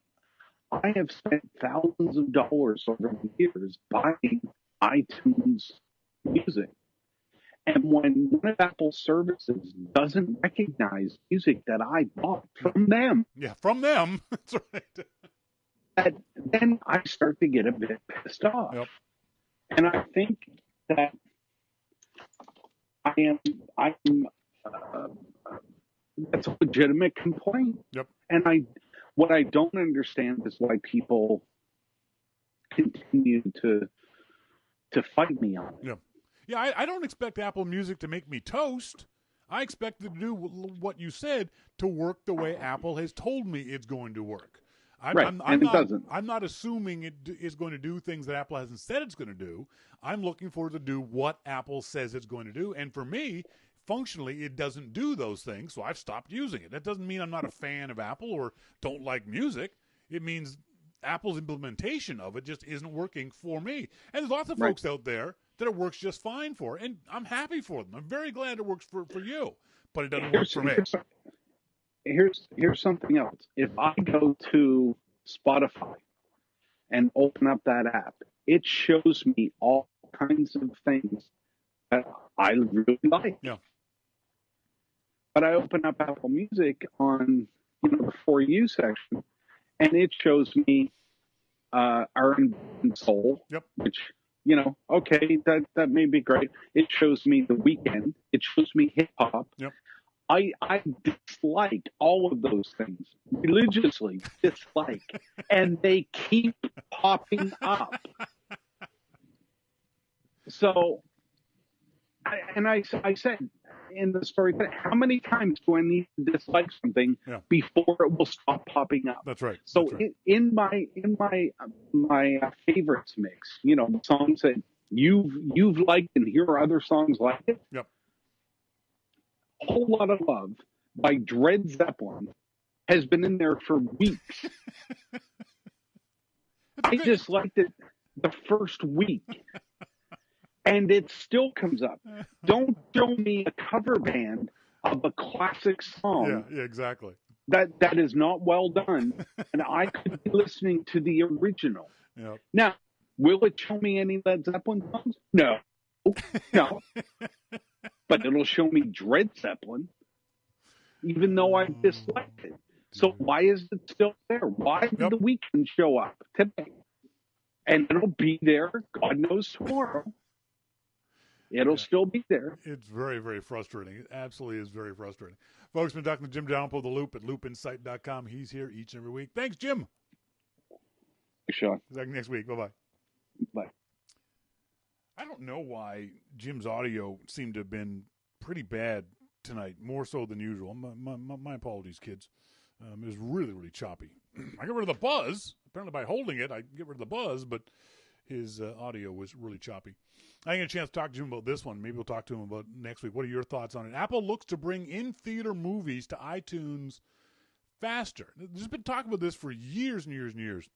[SPEAKER 2] I have spent thousands of dollars over the years buying iTunes music. And when one of Apple's services doesn't recognize music that I bought from them.
[SPEAKER 1] Yeah, from them. That's right.
[SPEAKER 2] Then I start to get a bit pissed off.
[SPEAKER 1] Yep.
[SPEAKER 2] And I think that I'm uh, that's a legitimate complaint.
[SPEAKER 1] Yep.
[SPEAKER 2] And what I don't understand is why people continue to fight me on it.
[SPEAKER 1] Yeah. Yeah, I don't expect Apple Music to make me toast. I expect it to do what you said, to work the way Apple has told me it's going to work. I'm
[SPEAKER 2] And it
[SPEAKER 1] not.
[SPEAKER 2] doesn't.
[SPEAKER 1] I'm not assuming it is going to do things that Apple hasn't said it's going to do. I'm looking for it to do what Apple says it's going to do. And for me, functionally, it doesn't do those things, so I've stopped using it. That doesn't mean I'm not a fan of Apple or don't like music. It means Apple's implementation of it just isn't working for me. And there's lots of folks out there that it works just fine for, and I'm happy for them. I'm very glad it works for you, but it doesn't work for me.
[SPEAKER 2] Here's something else. If I go to Spotify and open up that app, it shows me all kinds of things that I really like.
[SPEAKER 1] Yeah.
[SPEAKER 2] But I open up Apple Music on the For You section, and it shows me R&B and soul,
[SPEAKER 1] Yep.
[SPEAKER 2] which okay, that may be great. It shows me The Weeknd. It shows me hip hop.
[SPEAKER 1] Yep.
[SPEAKER 2] I dislike all of those things, religiously dislike, and they keep popping up. So, I said in the story, how many times do I need to dislike something before it will stop popping up?
[SPEAKER 1] That's right.
[SPEAKER 2] So
[SPEAKER 1] That's right.
[SPEAKER 2] in my favorites mix, songs that you've liked, and here are other songs like it.
[SPEAKER 1] Yep.
[SPEAKER 2] Whole Lot of Love by Dred Zeppelin has been in there for weeks. I just liked it the first week, and it still comes up. Don't show me a cover band of a classic song.
[SPEAKER 1] Yeah, exactly.
[SPEAKER 2] That is not well done, and I could be listening to the original.
[SPEAKER 1] Yep.
[SPEAKER 2] Now, will it show me any Led Zeppelin songs? No. But it'll show me Dred Zeppelin, even though I disliked it. So why is it still there? Why did The Weeknd show up today? And it'll be there, God knows, tomorrow. It'll still be there.
[SPEAKER 1] It's very, very frustrating. It absolutely is very frustrating. Folks, been talking to Jim Downpour, the Loop at loopinsight.com. He's here each and every week. Thanks, Jim.
[SPEAKER 2] Thanks, Shawn.
[SPEAKER 1] See you next week. Bye-bye.
[SPEAKER 2] Bye.
[SPEAKER 1] I don't know why Jim's audio seemed to have been pretty bad tonight, more so than usual. My apologies, kids. It was really, really choppy. I got rid of the buzz. Apparently by holding it, I get rid of the buzz, but his audio was really choppy. I didn't get a chance to talk to Jim about this one. Maybe we'll talk to him about next week. What are your thoughts on it? Apple looks to bring in-theater movies to iTunes faster. There's been talk about this for years and years and years.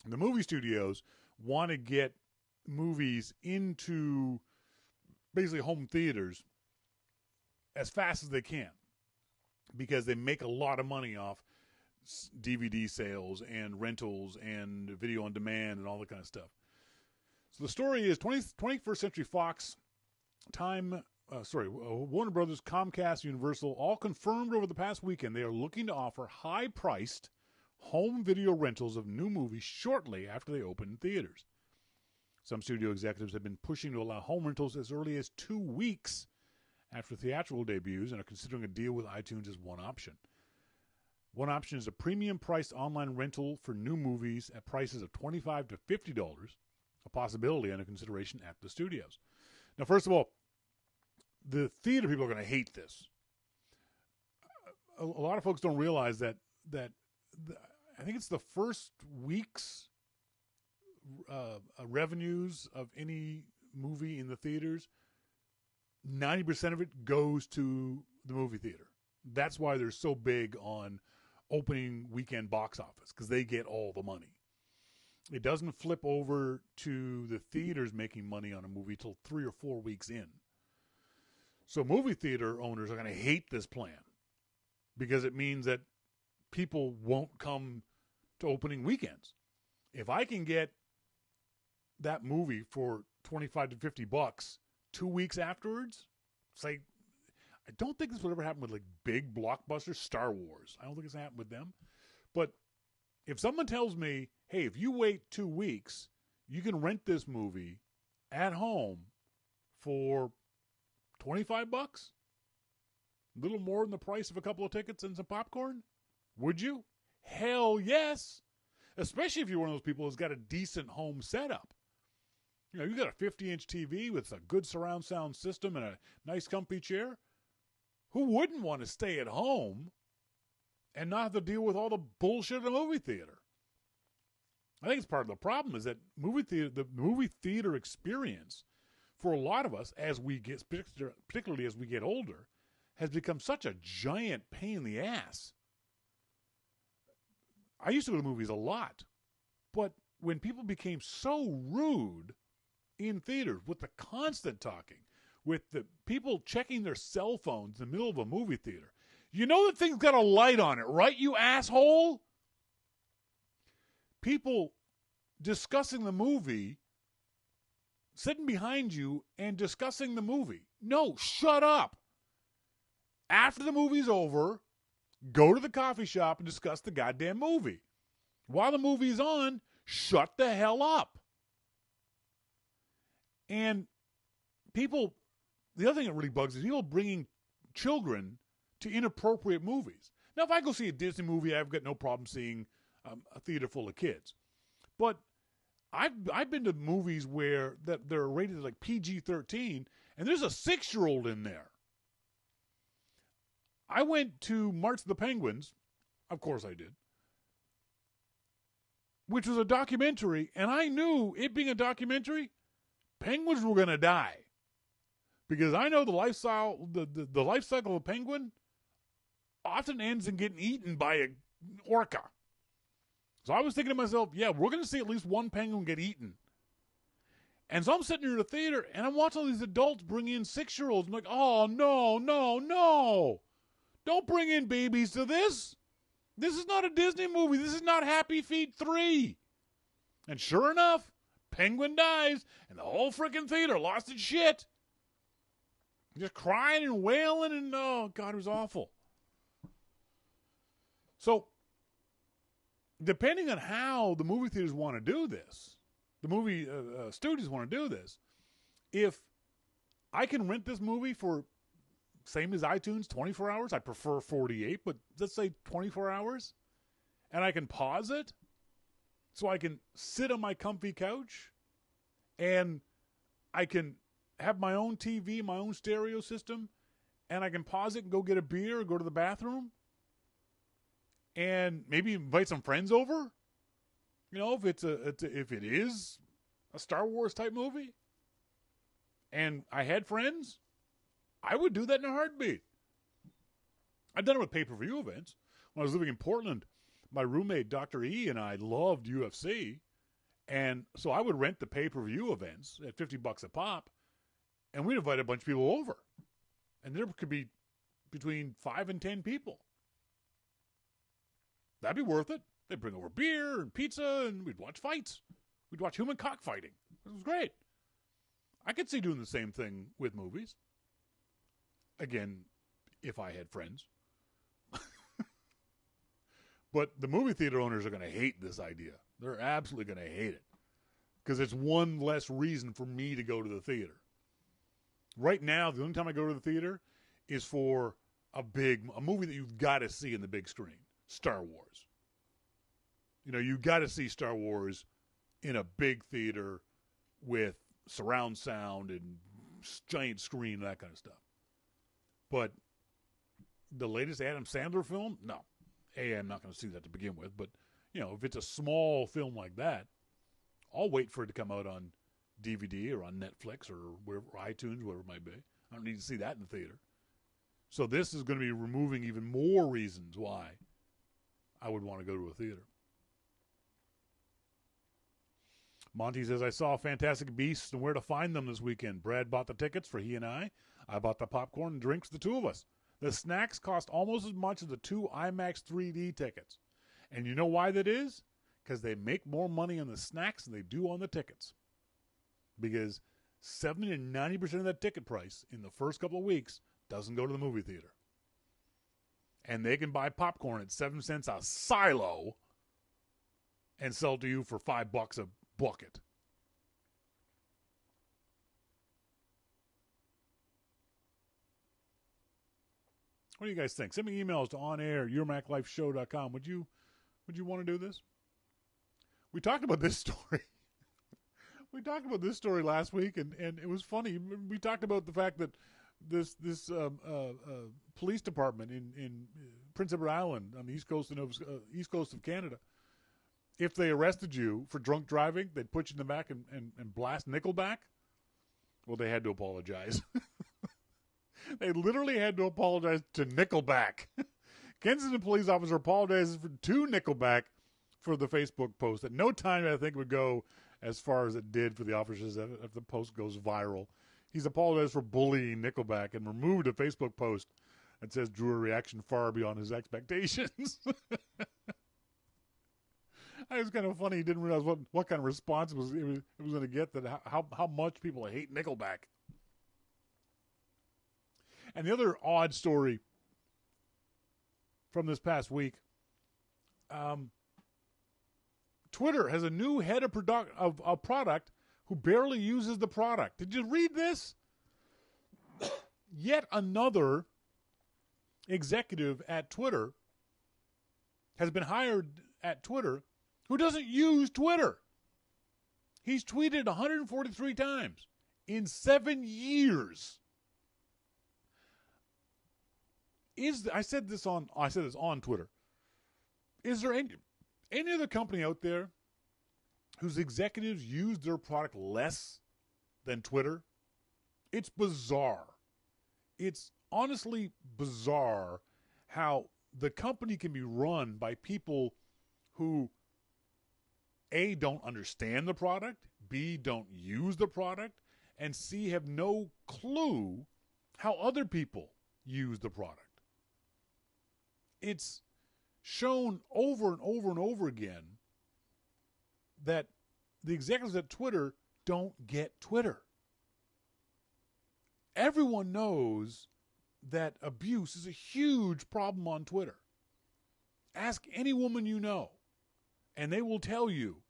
[SPEAKER 1] The movie studios want to get movies into basically home theaters as fast as they can because they make a lot of money off DVD sales and rentals and video on demand and all that kind of stuff. So the story is 21st Century Fox, Warner Brothers, Comcast, Universal, all confirmed over the past weekend they are looking to offer high-priced home video rentals of new movies shortly after they open in theaters. Some studio executives have been pushing to allow home rentals as early as 2 weeks after theatrical debuts and are considering a deal with iTunes as one option. One option is a premium-priced online rental for new movies at prices of $25 to $50, a possibility under consideration at the studios. Now, first of all, the theater people are going to hate this. A lot of folks don't realize that I think it's the first week's revenues of any movie in the theaters, 90% of it goes to the movie theater. That's why they're so big on opening weekend box office, because they get all the money. It doesn't flip over to the theaters making money on a movie till 3 or 4 weeks in. So movie theater owners are going to hate this plan because it means that people won't come to opening weekends. If I can get that movie for $25 to $50 2 weeks afterwards, say, I don't think this would ever happen with like big blockbusters, Star Wars. I don't think it's happened with them. But if someone tells me, hey, if you wait 2 weeks, you can rent this movie at home for $25? A little more than the price of a couple of tickets and some popcorn? Would you? Hell yes. Especially if you're one of those people who's got a decent home setup. You know, you got a 50-inch TV with a good surround sound system and a nice comfy chair. Who wouldn't want to stay at home and not have to deal with all the bullshit of the movie theater? I think it's part of the problem is that the movie theater experience for a lot of us as we get, particularly as we get older, has become such a giant pain in the ass. I used to go to movies a lot, but when people became so rude in theaters with the constant talking, with the people checking their cell phones in the middle of a movie theater, you know that thing's got a light on it, right, you asshole? People discussing the movie, sitting behind you and discussing the movie. No, shut up. After the movie's over, go to the coffee shop and discuss the goddamn movie. While the movie's on, shut the hell up. And people, the other thing that really bugs is people bringing children to inappropriate movies. Now, if I go see a Disney movie, I've got no problem seeing a theater full of kids. But I've been to movies where they're rated like PG-13, and there's a 6-year-old in there. I went to March of the Penguins, of course I did, which was a documentary, and I knew, it being a documentary, penguins were going to die. Because I know the life cycle of a penguin often ends in getting eaten by an orca. So I was thinking to myself, yeah, we're going to see at least one penguin get eaten. And so I'm sitting here in the theater, and I'm watching all these adults bring in 6-year-olds. I'm like, oh, no, no, no. Don't bring in babies to this. This is not a Disney movie. This is not Happy Feet 3. And sure enough, penguin dies, and the whole freaking theater lost its shit. Just crying and wailing, and oh, God, it was awful. So, depending on how the movie theaters want to do this, the movie studios want to do this, if I can rent this movie for, same as iTunes, 24 hours, I prefer 48, but let's say 24 hours, and I can pause it, so I can sit on my comfy couch, and I can have my own TV, my own stereo system, and I can pause it and go get a beer or go to the bathroom, and maybe invite some friends over. You know, if it is a Star Wars type movie, and I had friends, I would do that in a heartbeat. I've done it with pay-per-view events. When I was living in Portland, my roommate, Dr. E, and I loved UFC, and so I would rent the pay-per-view events at $50 a pop, and we'd invite a bunch of people over. And there could be between 5 and 10 people. That'd be worth it. They'd bring over beer and pizza, and we'd watch fights. We'd watch human cockfighting. It was great. I could see doing the same thing with movies. Again, if I had friends. But the movie theater owners are going to hate this idea. They're absolutely going to hate it. Because it's one less reason for me to go to the theater. Right now, the only time I go to the theater is for a movie that you've got to see in the big screen. Star Wars. You know, you got to see Star Wars in a big theater with surround sound and giant screen and that kind of stuff. But the latest Adam Sandler film, no. I'm not going to see that to begin with. But, you know, if it's a small film like that, I'll wait for it to come out on DVD or on Netflix or wherever, iTunes, whatever it might be. I don't need to see that in the theater. So this is going to be removing even more reasons why I would want to go to a theater. Monty says, I saw Fantastic Beasts and Where to Find Them this weekend. Brad bought the tickets for he and I. I bought the popcorn and drinks for the two of us. The snacks cost almost as much as the 2 IMAX 3D tickets. And you know why that is? Because they make more money on the snacks than they do on the tickets. Because 70 to 90% of that ticket price in the first couple of weeks doesn't go to the movie theater. And they can buy popcorn at 7 cents a silo and sell it to you for $5 a bucket. What do you guys think? Send me emails to onair@yourmaclifeshow.com. Would you want to do this? We talked about this story. We talked about this story last week, and it was funny. We talked about the fact that this police department in Prince Edward Island on the east coast of Canada, if they arrested you for drunk driving, they'd put you in the back and blast Nickelback. Well, they had to apologize. They literally had to apologize to Nickelback. Kensington police officer apologizes to Nickelback for the Facebook post. At no time I think it would go as far as it did for the officers if the post goes viral. He's apologized for bullying Nickelback and removed a Facebook post that says drew a reaction far beyond his expectations. It was kind of funny. He didn't realize what kind of response it was going to get, that how much people hate Nickelback. And the other odd story from this past week, Twitter has a new head of product who barely uses the product. Did you read this? Yet another executive at Twitter has been hired at Twitter who doesn't use Twitter. He's tweeted 143 times in 7 years. I said this on Twitter. Is there any other company out there whose executives use their product less than Twitter? It's bizarre. It's honestly bizarre how the company can be run by people who A, don't understand the product, B, don't use the product, and C, have no clue how other people use the product. It's shown over and over and over again that the executives at Twitter don't get Twitter. Everyone knows that abuse is a huge problem on Twitter. Ask any woman you know, and they will tell you,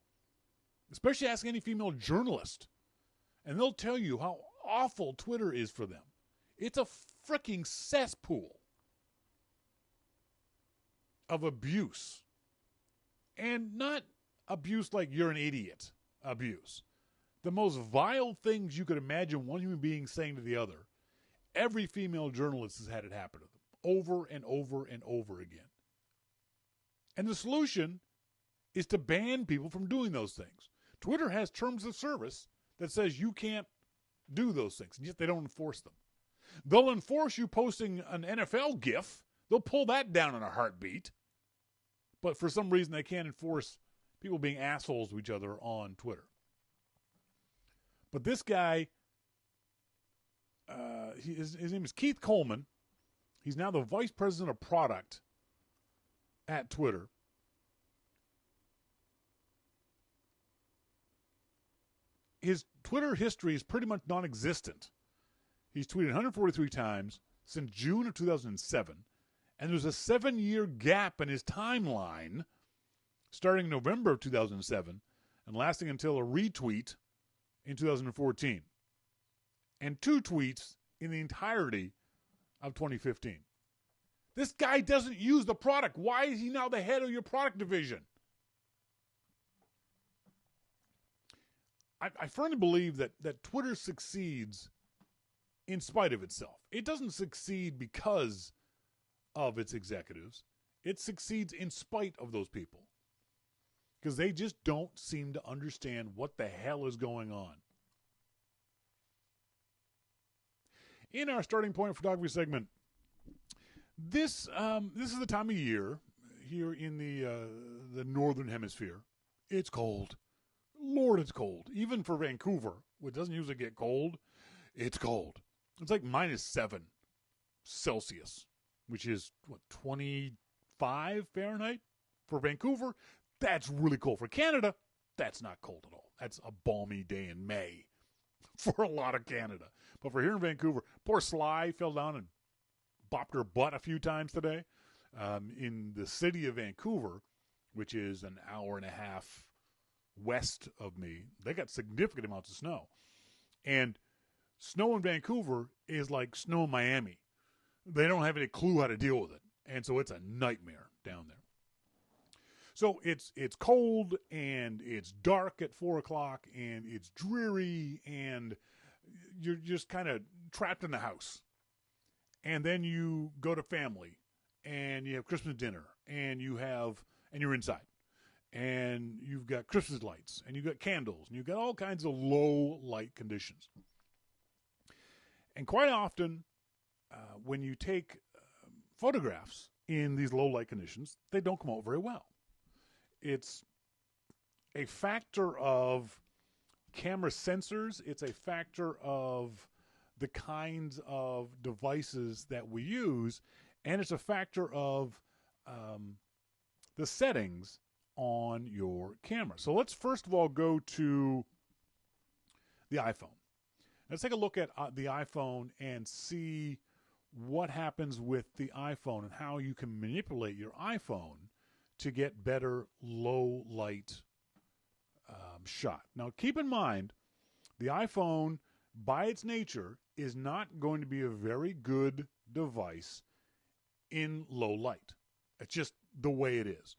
[SPEAKER 1] especially ask any female journalist, and they'll tell you how awful Twitter is for them. It's a freaking cesspool of abuse. And not abuse like you're an idiot abuse. The most vile things you could imagine one human being saying to the other, every female journalist has had it happen to them over and over and over again. And the solution is to ban people from doing those things. Twitter has terms of service that says you can't do those things, and yet they don't enforce them. They'll enforce you posting an NFL GIF. They'll pull that down in a heartbeat. But for some reason, they can't enforce people being assholes to each other on Twitter. But this guy, his name is Keith Coleman. He's now the vice president of product at Twitter. His Twitter history is pretty much non-existent. He's tweeted 143 times since June of 2007. And there's a 7-year gap in his timeline starting November of 2007 and lasting until a retweet in 2014. And 2 tweets in the entirety of 2015. This guy doesn't use the product. Why is he now the head of your product division? I firmly believe that Twitter succeeds in spite of itself. It doesn't succeed because of its executives. It succeeds in spite of those people. Because they just don't seem to understand what the hell is going on. In our starting point photography segment, this is the time of year here in the northern hemisphere. It's cold. Lord, it's cold. Even for Vancouver, which doesn't usually get cold, it's cold. It's like -7 Celsius, which is, 25 Fahrenheit? For Vancouver, that's really cold. For Canada, that's not cold at all. That's a balmy day in May for a lot of Canada. But for here in Vancouver, poor Sly fell down and bopped her butt a few times today. In the city of Vancouver, which is an hour and a half west of me, they got significant amounts of snow. And snow in Vancouver is like snow in Miami. they don't have any clue how to deal with it. And so it's a nightmare down there. So it's cold and it's dark at 4 o'clock and it's dreary and you're just kind of trapped in the house. And then you go to family and you have Christmas dinner and you're inside. And you've got Christmas lights and you've got candles and you've got all kinds of low light conditions. And quite often, when you take photographs in these low light conditions, they don't come out very well. It's a factor of camera sensors. It's a factor of the kinds of devices that we use. And it's a factor of the settings on your camera. So let's first of all go to the iPhone. Let's take a look at the iPhone and see what happens with the iPhone and how you can manipulate your iPhone to get better low light shot. Now keep in mind, the iPhone by its nature is not going to be a very good device in low light. It's just the way it is.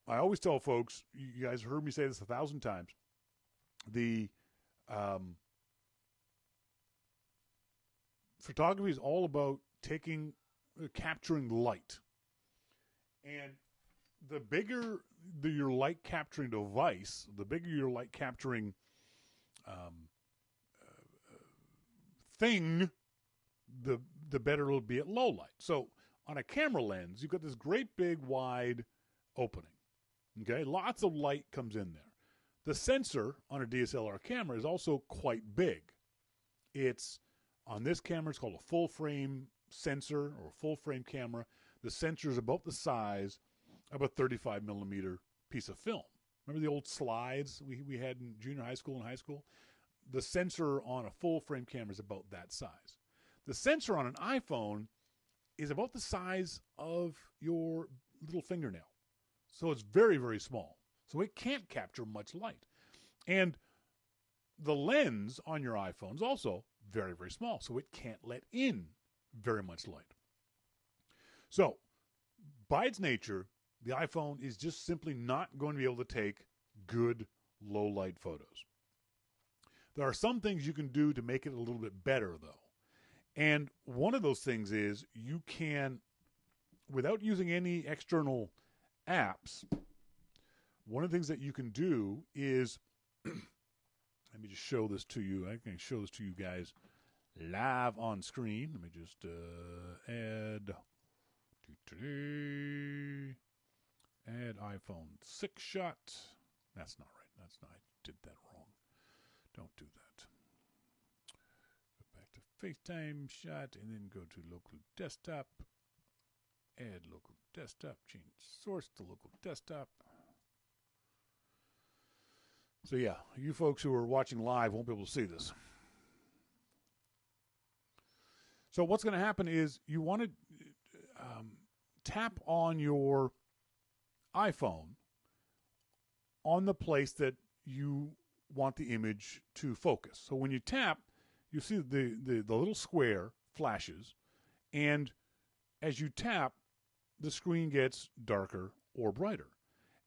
[SPEAKER 1] I always tell folks, you guys heard me say this 1,000 times, the photography is all about capturing light. And the bigger your light capturing device, the bigger your light capturing thing, the better it'll be at low light. So on a camera lens, you've got this great big wide opening. Okay, lots of light comes in there. The sensor on a DSLR camera is also quite big. On this camera, it's called a full frame sensor or a full frame camera. The sensor is about the size of a 35 millimeter piece of film. Remember the old slides we had in junior high school and high school? The sensor on a full frame camera is about that size. The sensor on an iPhone is about the size of your little fingernail. So it's very, very small. So it can't capture much light. And the lens on your iPhone is also very, very small. So it can't let in very much light. So by its nature, the iPhone is just simply not going to be able to take good low light photos. There are some things you can do to make it a little bit better, though. And one of those things is you can, without using any external apps, one of the things that you can do is, let me just show this to you. I can show this to you guys live on screen. Let me just add iPhone 6 shot. That's not right. I did that wrong. Don't do that. Go back to FaceTime shot and then go to local desktop. Add local desktop. Change source to local desktop. So yeah, you folks who are watching live won't be able to see this. So what's going to happen is you want to tap on your iPhone on the place that you want the image to focus. So when you tap, you see the little square flashes, and as you tap, the screen gets darker or brighter.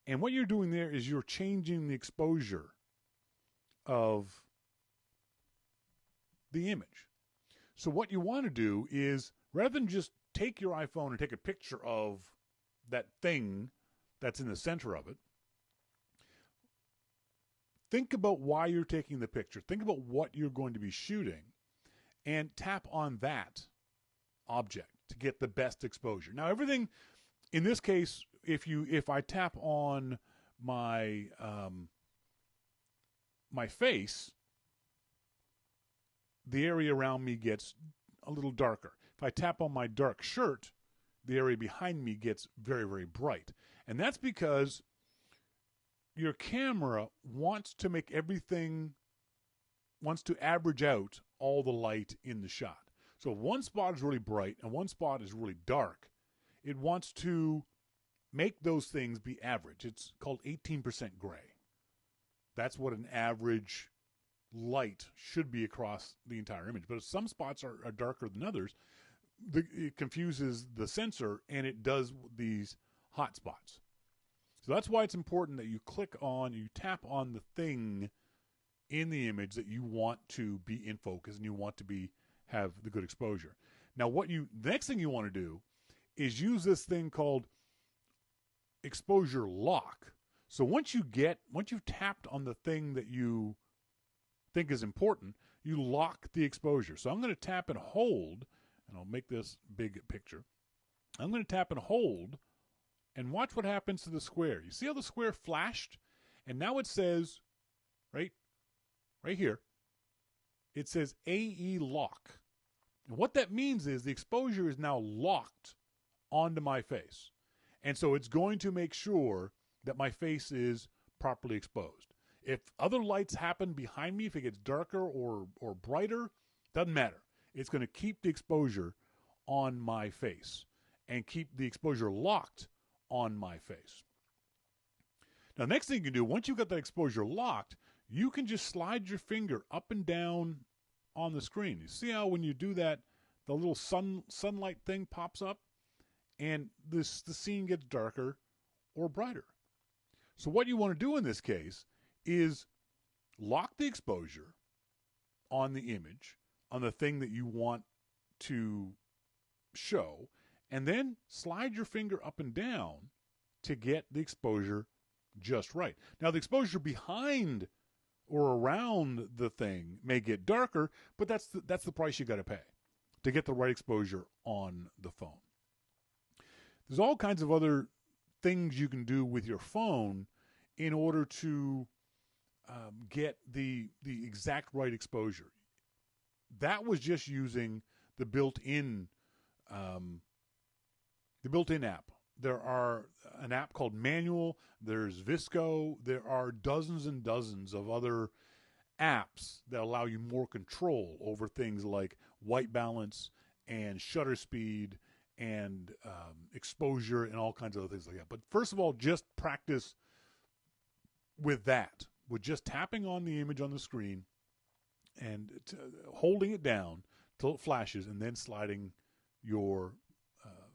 [SPEAKER 1] And what you're doing there is you're changing the exposure of the image. So what you want to do is, rather than just take your iPhone and take a picture of that thing that's in the center of it, think about why you're taking the picture. Think about what you're going to be shooting and tap on that object to get the best exposure. Now, everything in this case, if I tap on my my face, the area around me gets a little darker. If I tap on my dark shirt, the area behind me gets very, very bright. And that's because your camera wants to average out all the light in the shot. So if one spot is really bright and one spot is really dark, it wants to make those things be average. It's called 18% gray. That's what an average light should be across the entire image. But if some spots are darker than others, it confuses the sensor and it does these hot spots. So that's why it's important that you tap on the thing in the image that you want to be in focus and you want to have the good exposure. Now, the next thing you want to do is use this thing called exposure lock. So once you've tapped on the thing that you think is important, you lock the exposure. So I'm going to tap and hold, and I'll make this big picture. I'm going to tap and hold and watch what happens to the square. You see how the square flashed? And now it says, right here, it says AE lock. And what that means is the exposure is now locked onto my face. And so it's going to make sure that my face is properly exposed. If other lights happen behind me, if it gets darker or brighter, doesn't matter. It's going to keep the exposure on my face and keep the exposure locked on my face. Now, the next thing you can do, once you've got that exposure locked, you can just slide your finger up and down on the screen. You see how when you do that, the little sunlight thing pops up and the scene gets darker or brighter. So what you want to do in this case is lock the exposure on the image, on the thing that you want to show, and then slide your finger up and down to get the exposure just right. Now, the exposure behind or around the thing may get darker, but that's the price you got to pay to get the right exposure on the phone. There's all kinds of other things you can do with your phone in order to get the exact right exposure. That was just using the built-in app. There are an app called Manual. There's Visco. There are dozens and dozens of other apps that allow you more control over things like white balance and shutter speed and exposure and all kinds of other things like that. But first of all, just practice with that, with just tapping on the image on the screen and holding it down till it flashes and then sliding your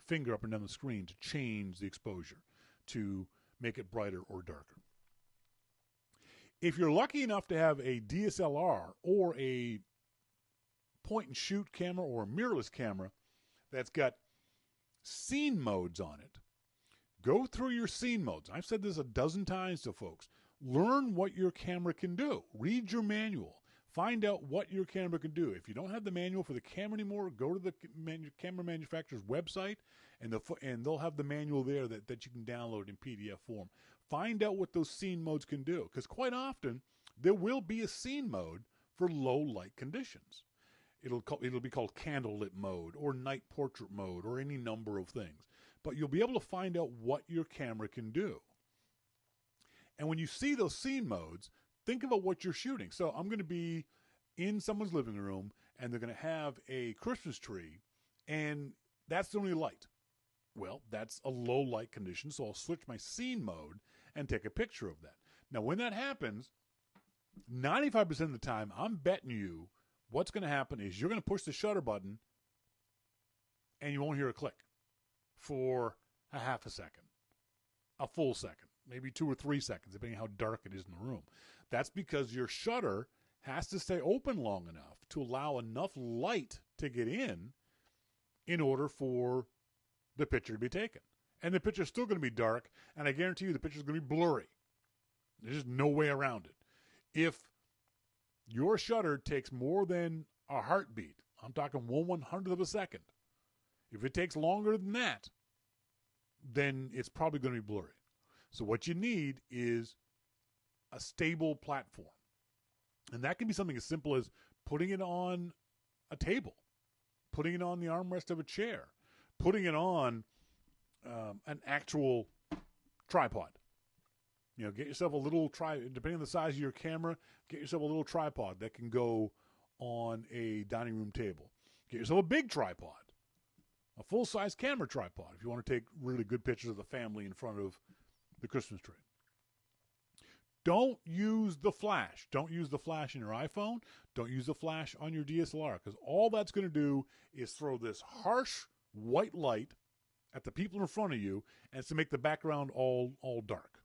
[SPEAKER 1] finger up and down the screen to change the exposure to make it brighter or darker. If you're lucky enough to have a DSLR or a point and shoot camera or a mirrorless camera that's got scene modes on it, go through your scene modes. I've said this a dozen times to folks. Learn what your camera can do. Read your manual. Find out what your camera can do. If you don't have the manual for the camera anymore, go to the camera manufacturer's website, and they'll have the manual there that you can download in PDF form. Find out what those scene modes can do, because quite often there will be a scene mode for low light conditions. It'll be called candlelit mode or night portrait mode or any number of things. But you'll be able to find out what your camera can do. And when you see those scene modes, think about what you're shooting. So I'm going to be in someone's living room, and they're going to have a Christmas tree, and that's the only light. Well, that's a low light condition, so I'll switch my scene mode and take a picture of that. Now, when that happens, 95% of the time, I'm betting you what's going to happen is you're going to push the shutter button, and you won't hear a click for a half a second, a full second, maybe 2 or 3 seconds, depending on how dark it is in the room. That's because your shutter has to stay open long enough to allow enough light to get in order for the picture to be taken. And the picture's still going to be dark, and I guarantee you the picture's going to be blurry. There's just no way around it. If your shutter takes more than a heartbeat, I'm talking 1/100th of a second, if it takes longer than that, then it's probably going to be blurry. So what you need is a stable platform. And that can be something as simple as putting it on a table, putting it on the armrest of a chair, putting it on an actual tripod. Get yourself a little depending on the size of your camera, get yourself a little tripod that can go on a dining room table. Get yourself a big tripod, a full-size camera tripod if you want to take really good pictures of the family in front of the Christmas tree. don't use the flash. Don't use the flash in your iPhone. Don't use the flash on your DSLR, because all that's going to do is throw this harsh white light at the people in front of you, and it's to make the background all dark.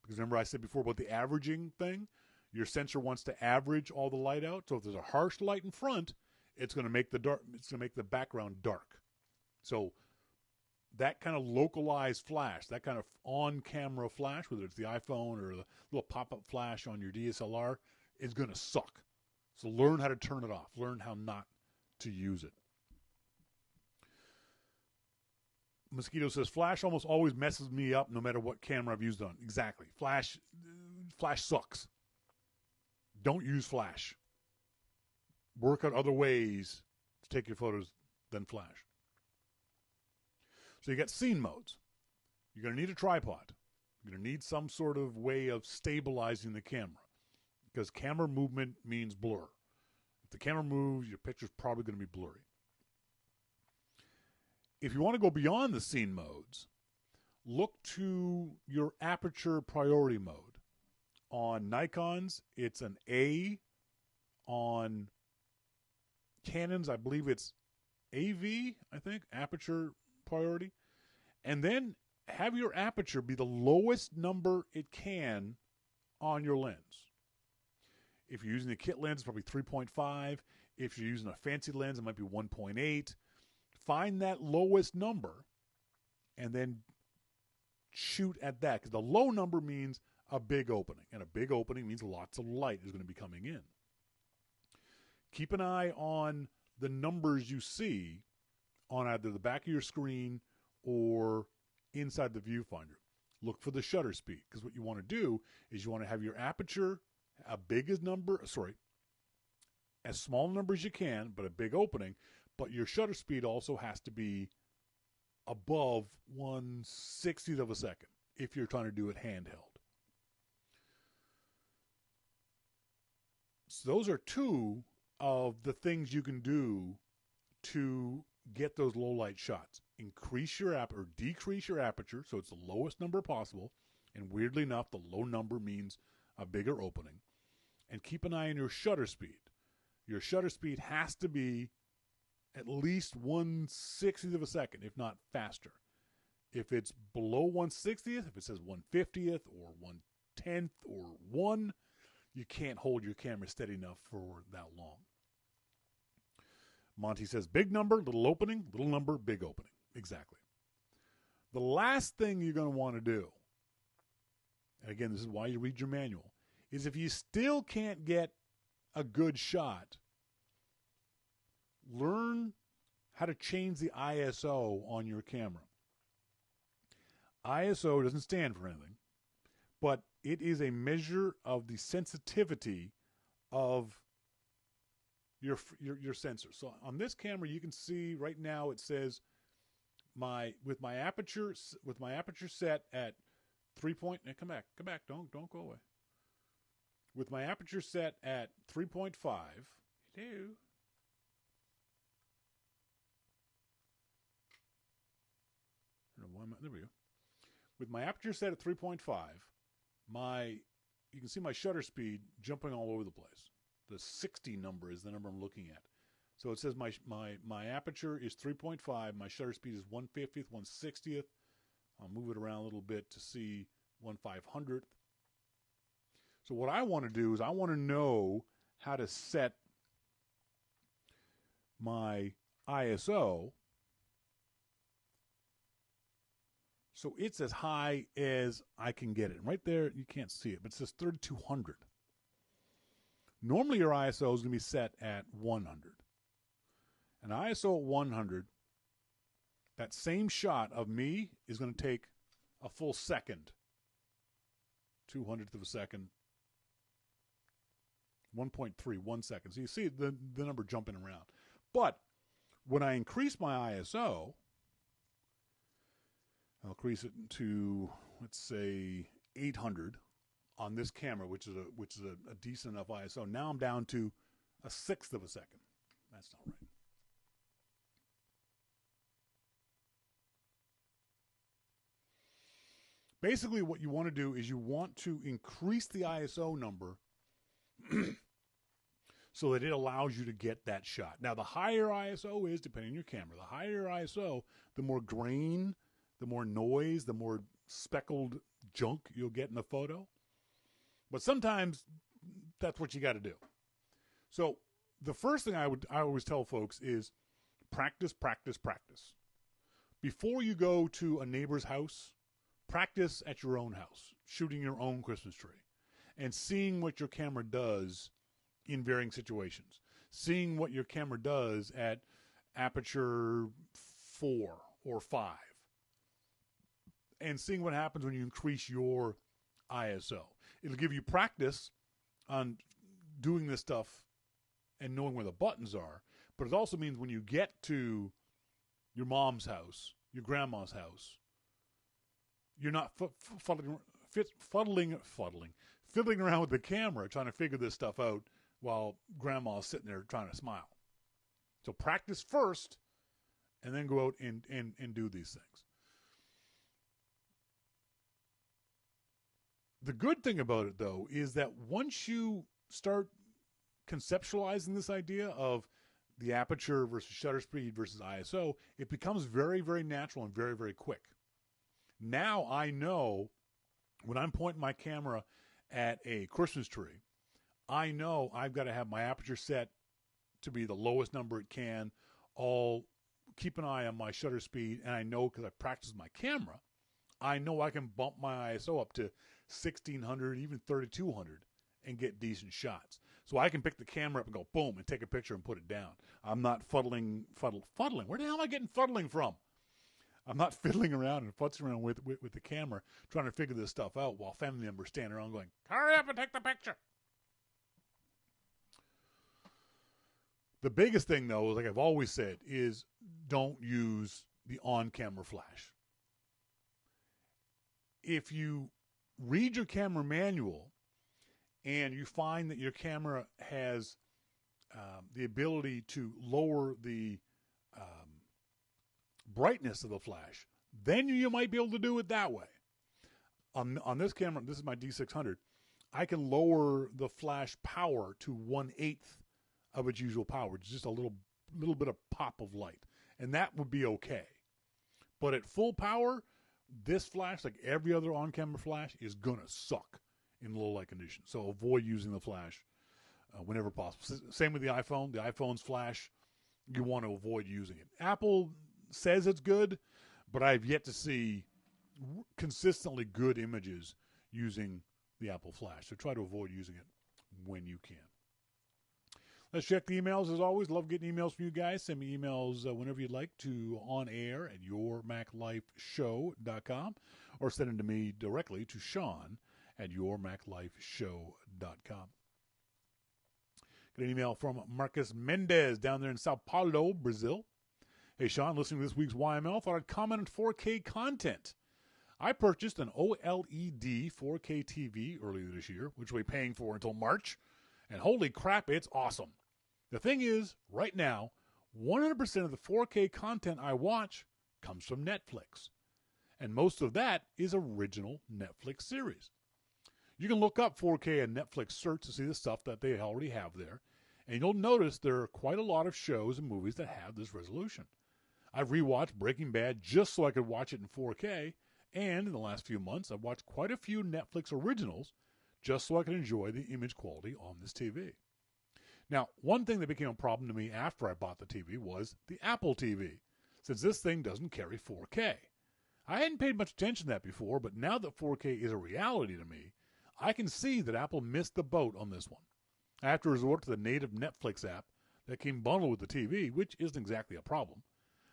[SPEAKER 1] Because remember I said before about the averaging thing? Your sensor wants to average all the light out. So if there's a harsh light in front, it's going to make the background dark. So that kind of localized flash, that kind of on-camera flash, whether it's the iPhone or the little pop-up flash on your DSLR, is going to suck. So learn how to turn it off. Learn how not to use it. Mosquito says, flash almost always messes me up no matter what camera I've used on. Exactly. Flash sucks. Don't use flash. Work out other ways to take your photos than flash. So you got scene modes. You're going to need a tripod. You're going to need some sort of way of stabilizing the camera, because camera movement means blur. If the camera moves, your picture's probably going to be blurry. If you want to go beyond the scene modes, look to your aperture priority mode. On Nikons, it's an A. On Canons, I believe it's AV, aperture priority. And then have your aperture be the lowest number it can on your lens. If you're using a kit lens, it's probably 3.5. If you're using a fancy lens, it might be 1.8. Find that lowest number and then shoot at that, because the low number means a big opening, and a big opening means lots of light is going to be coming in. Keep an eye on the numbers you see on either the back of your screen or inside the viewfinder. Look for the shutter speed, because what you want to do is you want to have your aperture as small a number as you can, but a big opening. But your shutter speed also has to be above 1/60th of a second if you're trying to do it handheld. So those are two of the things you can do to get those low light shots. Increase your or decrease your aperture so it's the lowest number possible. And weirdly enough, the low number means a bigger opening. And keep an eye on your shutter speed. Your shutter speed has to be at least 1/60th of a second, if not faster. If it's below 1/60th, if it says 1/50th or 1/10th or 1, you can't hold your camera steady enough for that long. Monty says, big number, little opening, little number, big opening. Exactly. The last thing you're going to want to do, and again, this is why you read your manual, is if you still can't get a good shot, learn how to change the ISO on your camera. ISO doesn't stand for anything, but it is a measure of the sensitivity of your sensor. So on this camera, you can see right now it says with my aperture set at 3 point. Come back, don't go away. With my aperture set at 3.5. Hello. There we go. With my aperture set at 3.5, you can see my shutter speed jumping all over the place. The 60 number is the number I'm looking at. So it says my aperture is 3.5. My shutter speed is 1/50th, 1/60th. I'll move it around a little bit to see 1/500th. So what I want to do is I want to know how to set my ISO so it's as high as I can get it. And right there, you can't see it, but it says 3200. Normally your ISO is going to be set at 100. An ISO at 100, that same shot of me is going to take a full second. 200th of a second. 1.3, 1 second. So you see the number jumping around. But when I increase my ISO, I'll increase it to, let's say, 800 on this camera, which is a decent enough ISO. Now I'm down to 1/6 of a second. That's not right. Basically, what you want to do is you want to increase the ISO number so that it allows you to get that shot. Now, the higher ISO is, depending on your camera, the higher ISO, the more grain, the more noise, the more speckled junk you'll get in the photo. But sometimes that's what you got to do. So the first thing I always tell folks is practice, practice, practice. Before you go to a neighbor's house, practice at your own house, shooting your own Christmas tree, and seeing what your camera does in varying situations. Seeing what your camera does at aperture 4 or 5. And seeing what happens when you increase your ISO. It'll give you practice on doing this stuff and knowing where the buttons are. But it also means when you get to your mom's house, your grandma's house, you're not fiddling around with the camera trying to figure this stuff out while grandma's sitting there trying to smile. So practice first and then go out and do these things. The good thing about it, though, is that once you start conceptualizing this idea of the aperture versus shutter speed versus ISO, it becomes very, very natural and very, very quick. Now I know when I'm pointing my camera at a Christmas tree, I know I've got to have my aperture set to be the lowest number it can. I'll keep an eye on my shutter speed, and I know because I practiced my camera, I know I can bump my ISO up to 1600, even 3200, and get decent shots. So I can pick the camera up and go boom and take a picture and put it down. I'm not fuddling. Where the hell am I getting fuddling from? I'm not fiddling around and futzing around with the camera trying to figure this stuff out while family members stand around going, hurry up and take the picture. The biggest thing, though, like I've always said, is don't use the on-camera flash. If you read your camera manual and you find that your camera has the ability to lower the brightness of the flash, then you might be able to do it that way. On this camera, this is my D600, I can lower the flash power to 1/8 of its usual power. It's just a little bit of pop of light, and that would be okay. But at full power, this flash, like every other on-camera flash, is going to suck in low light conditions. So avoid using the flash whenever possible. Same with the iPhone. The iPhone's flash, you want to avoid using it. Apple says it's good, but I've yet to see consistently good images using the Apple flash. So try to avoid using it when you can. Let's check the emails as always. Love getting emails from you guys. Send me emails whenever you'd like to onair at yourmaclifeshow.com or send them to me directly to Shawn at yourmaclifeshow.com. Got an email from Marcus Mendez down there in Sao Paulo, Brazil. Hey, Shawn, listening to this week's YML, thought I'd comment on 4K content. I purchased an OLED 4K TV earlier this year, which we'll be paying for until March. And holy crap, it's awesome. The thing is, right now, 100% of the 4K content I watch comes from Netflix. And most of that is original Netflix series. You can look up 4K and Netflix search to see the stuff that they already have there. And you'll notice there are quite a lot of shows and movies that have this resolution. I've rewatched Breaking Bad just so I could watch it in 4K. And in the last few months, I've watched quite a few Netflix originals just so I could enjoy the image quality on this TV. Now, one thing that became a problem to me after I bought the TV was the Apple TV, since this thing doesn't carry 4K. I hadn't paid much attention to that before, but now that 4K is a reality to me, I can see that Apple missed the boat on this one. I have to resort to the native Netflix app that came bundled with the TV, which isn't exactly a problem.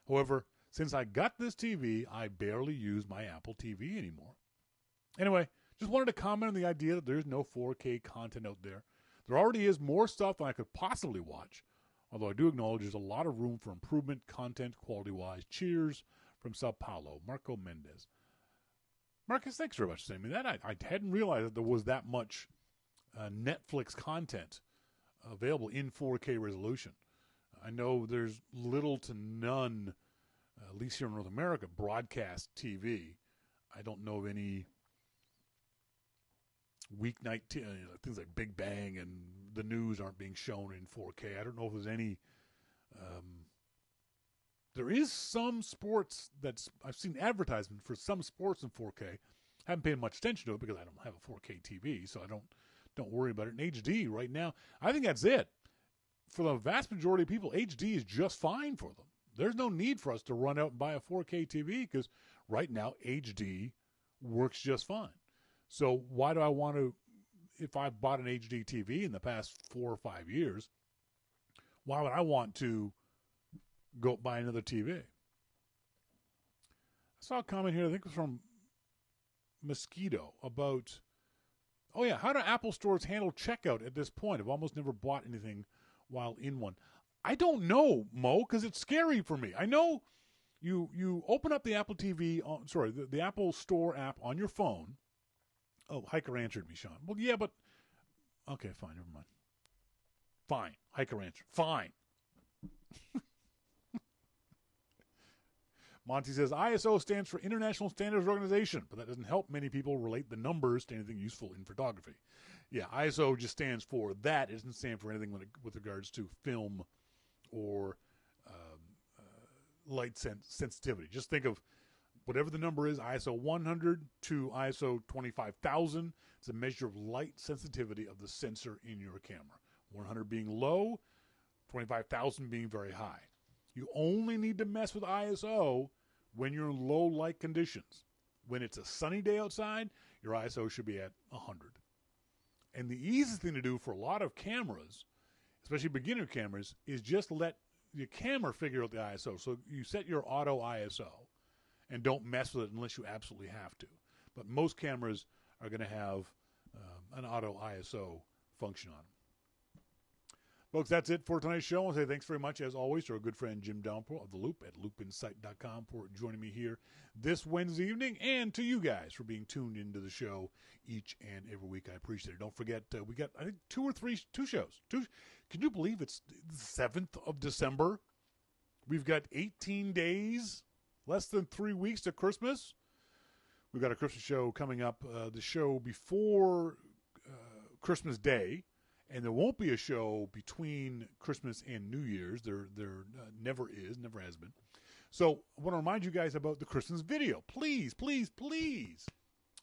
[SPEAKER 1] However, since I got this TV, I barely use my Apple TV anymore. Anyway, just wanted to comment on the idea that there's no 4K content out there. There already is more stuff than I could possibly watch, although I do acknowledge there's a lot of room for improvement content quality-wise. Cheers from Sao Paulo, Marco Mendez. Marcus, thanks very much for sending me that. I hadn't realized that there was that much Netflix content available in 4K resolution. I know there's little to none, at least here in North America, broadcast TV. I don't know of any weeknight things like Big Bang and the news aren't being shown in 4K. I don't know if there's any. There is some sports I've seen advertisement for some sports in 4K. I haven't paid much attention to it because I don't have a 4K TV, so I don't worry about it. In HD right now, I think that's it. For the vast majority of people, HD is just fine for them. There's no need for us to run out and buy a 4K TV because right now HD works just fine. So why do I want to, if I've bought an HD TV in the past 4 or 5 years, why would I want to go buy another TV? I saw a comment here, I think it was from Mosquito, about, oh yeah, how do Apple stores handle checkout at this point? I've almost never bought anything while in one. I don't know, Mo, because it's scary for me. I know you open up the Apple TV, the Apple Store app on your phone. Oh, Hiker answered me, Shawn. Well, yeah, but okay, fine, never mind. Fine, Hiker answered. Fine. Monty says ISO stands for International Standards Organization, but that doesn't help many people relate the numbers to anything useful in photography. Yeah, ISO just stands for that. It doesn't stand for anything with regards to film or light sensitivity. Just think of whatever the number is, ISO 100 to ISO 25,000. It's a measure of light sensitivity of the sensor in your camera. 100 being low, 25,000 being very high. You only need to mess with ISO when you're in low light conditions. When it's a sunny day outside, your ISO should be at 100. And the easiest thing to do for a lot of cameras, especially beginner cameras, is just let your camera figure out the ISO. So you set your auto ISO and don't mess with it unless you absolutely have to. But most cameras are going to have an auto ISO function on them. Folks, that's it for tonight's show. I want to say thanks very much, as always, to our good friend Jim Downpour of The Loop at loopinsight.com for joining me here this Wednesday evening, and to you guys for being tuned into the show each and every week. I appreciate it. Don't forget, we got, I think, two shows. Can you believe it's the 7th of December? We've got 18 days, less than 3 weeks to Christmas. We've got a Christmas show coming up, the show before Christmas Day. And there won't be a show between Christmas and New Year's. There never is, never has been. So I want to remind you guys about the Christmas video. Please, please, please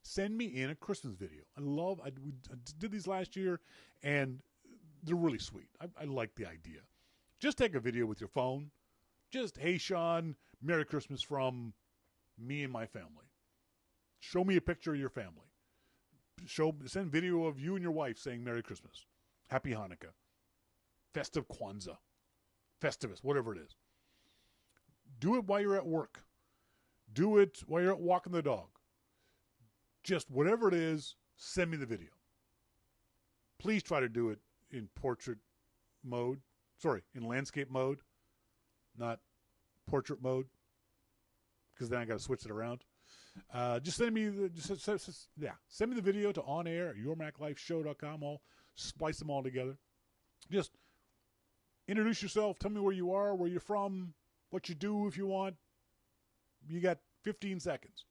[SPEAKER 1] send me in a Christmas video. I did these last year, and they're really sweet. I like the idea. Just take a video with your phone. Just, hey, Shawn, Merry Christmas from me and my family. Show me a picture of your family. Send video of you and your wife saying Merry Christmas. Happy Hanukkah, festive Kwanzaa, Festivus, whatever it is. Do it while you're at work. Do it while you're out walking the dog. Just whatever it is, send me the video. Please try to do it in portrait mode. In landscape mode, not portrait mode, because then I got to switch it around. Just send me send me the video to onair at yourmaclifeshow.com. I'll splice them all together. Just introduce yourself. Tell me where you are, where you're from, what you do if you want. You got 15 seconds.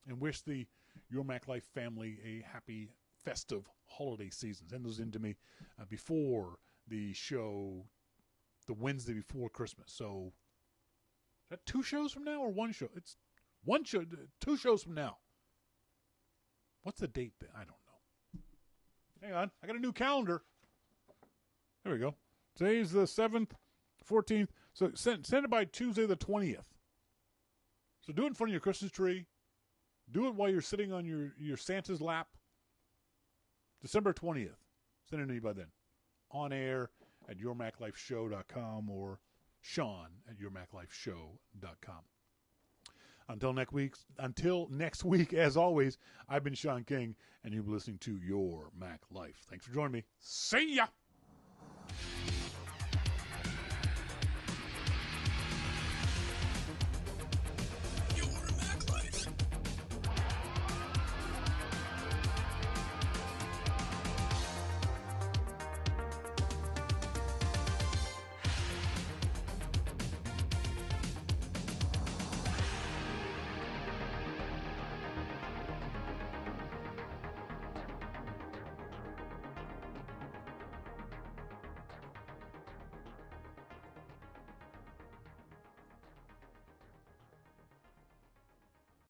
[SPEAKER 1] And wish the Your Mac Life family a happy, festive holiday season. Send those in to me before the show, the Wednesday before Christmas. So, is that 2 shows from now or 1 show? It's 1 show, 2 shows from now. What's the date then? I don't know. Hang on. I got a new calendar. There we go. Today's the 7th, 14th. So send it by Tuesday the 20th. So do it in front of your Christmas tree. Do it while you're sitting on your Santa's lap. December 20th. Send it to me by then. On air at yourmaclifeshow.com or Shawn at yourmaclifeshow.com. Until next week, as always, I've been Shawn King, and you've been listening to Your Mac Life. Thanks for joining me. See ya!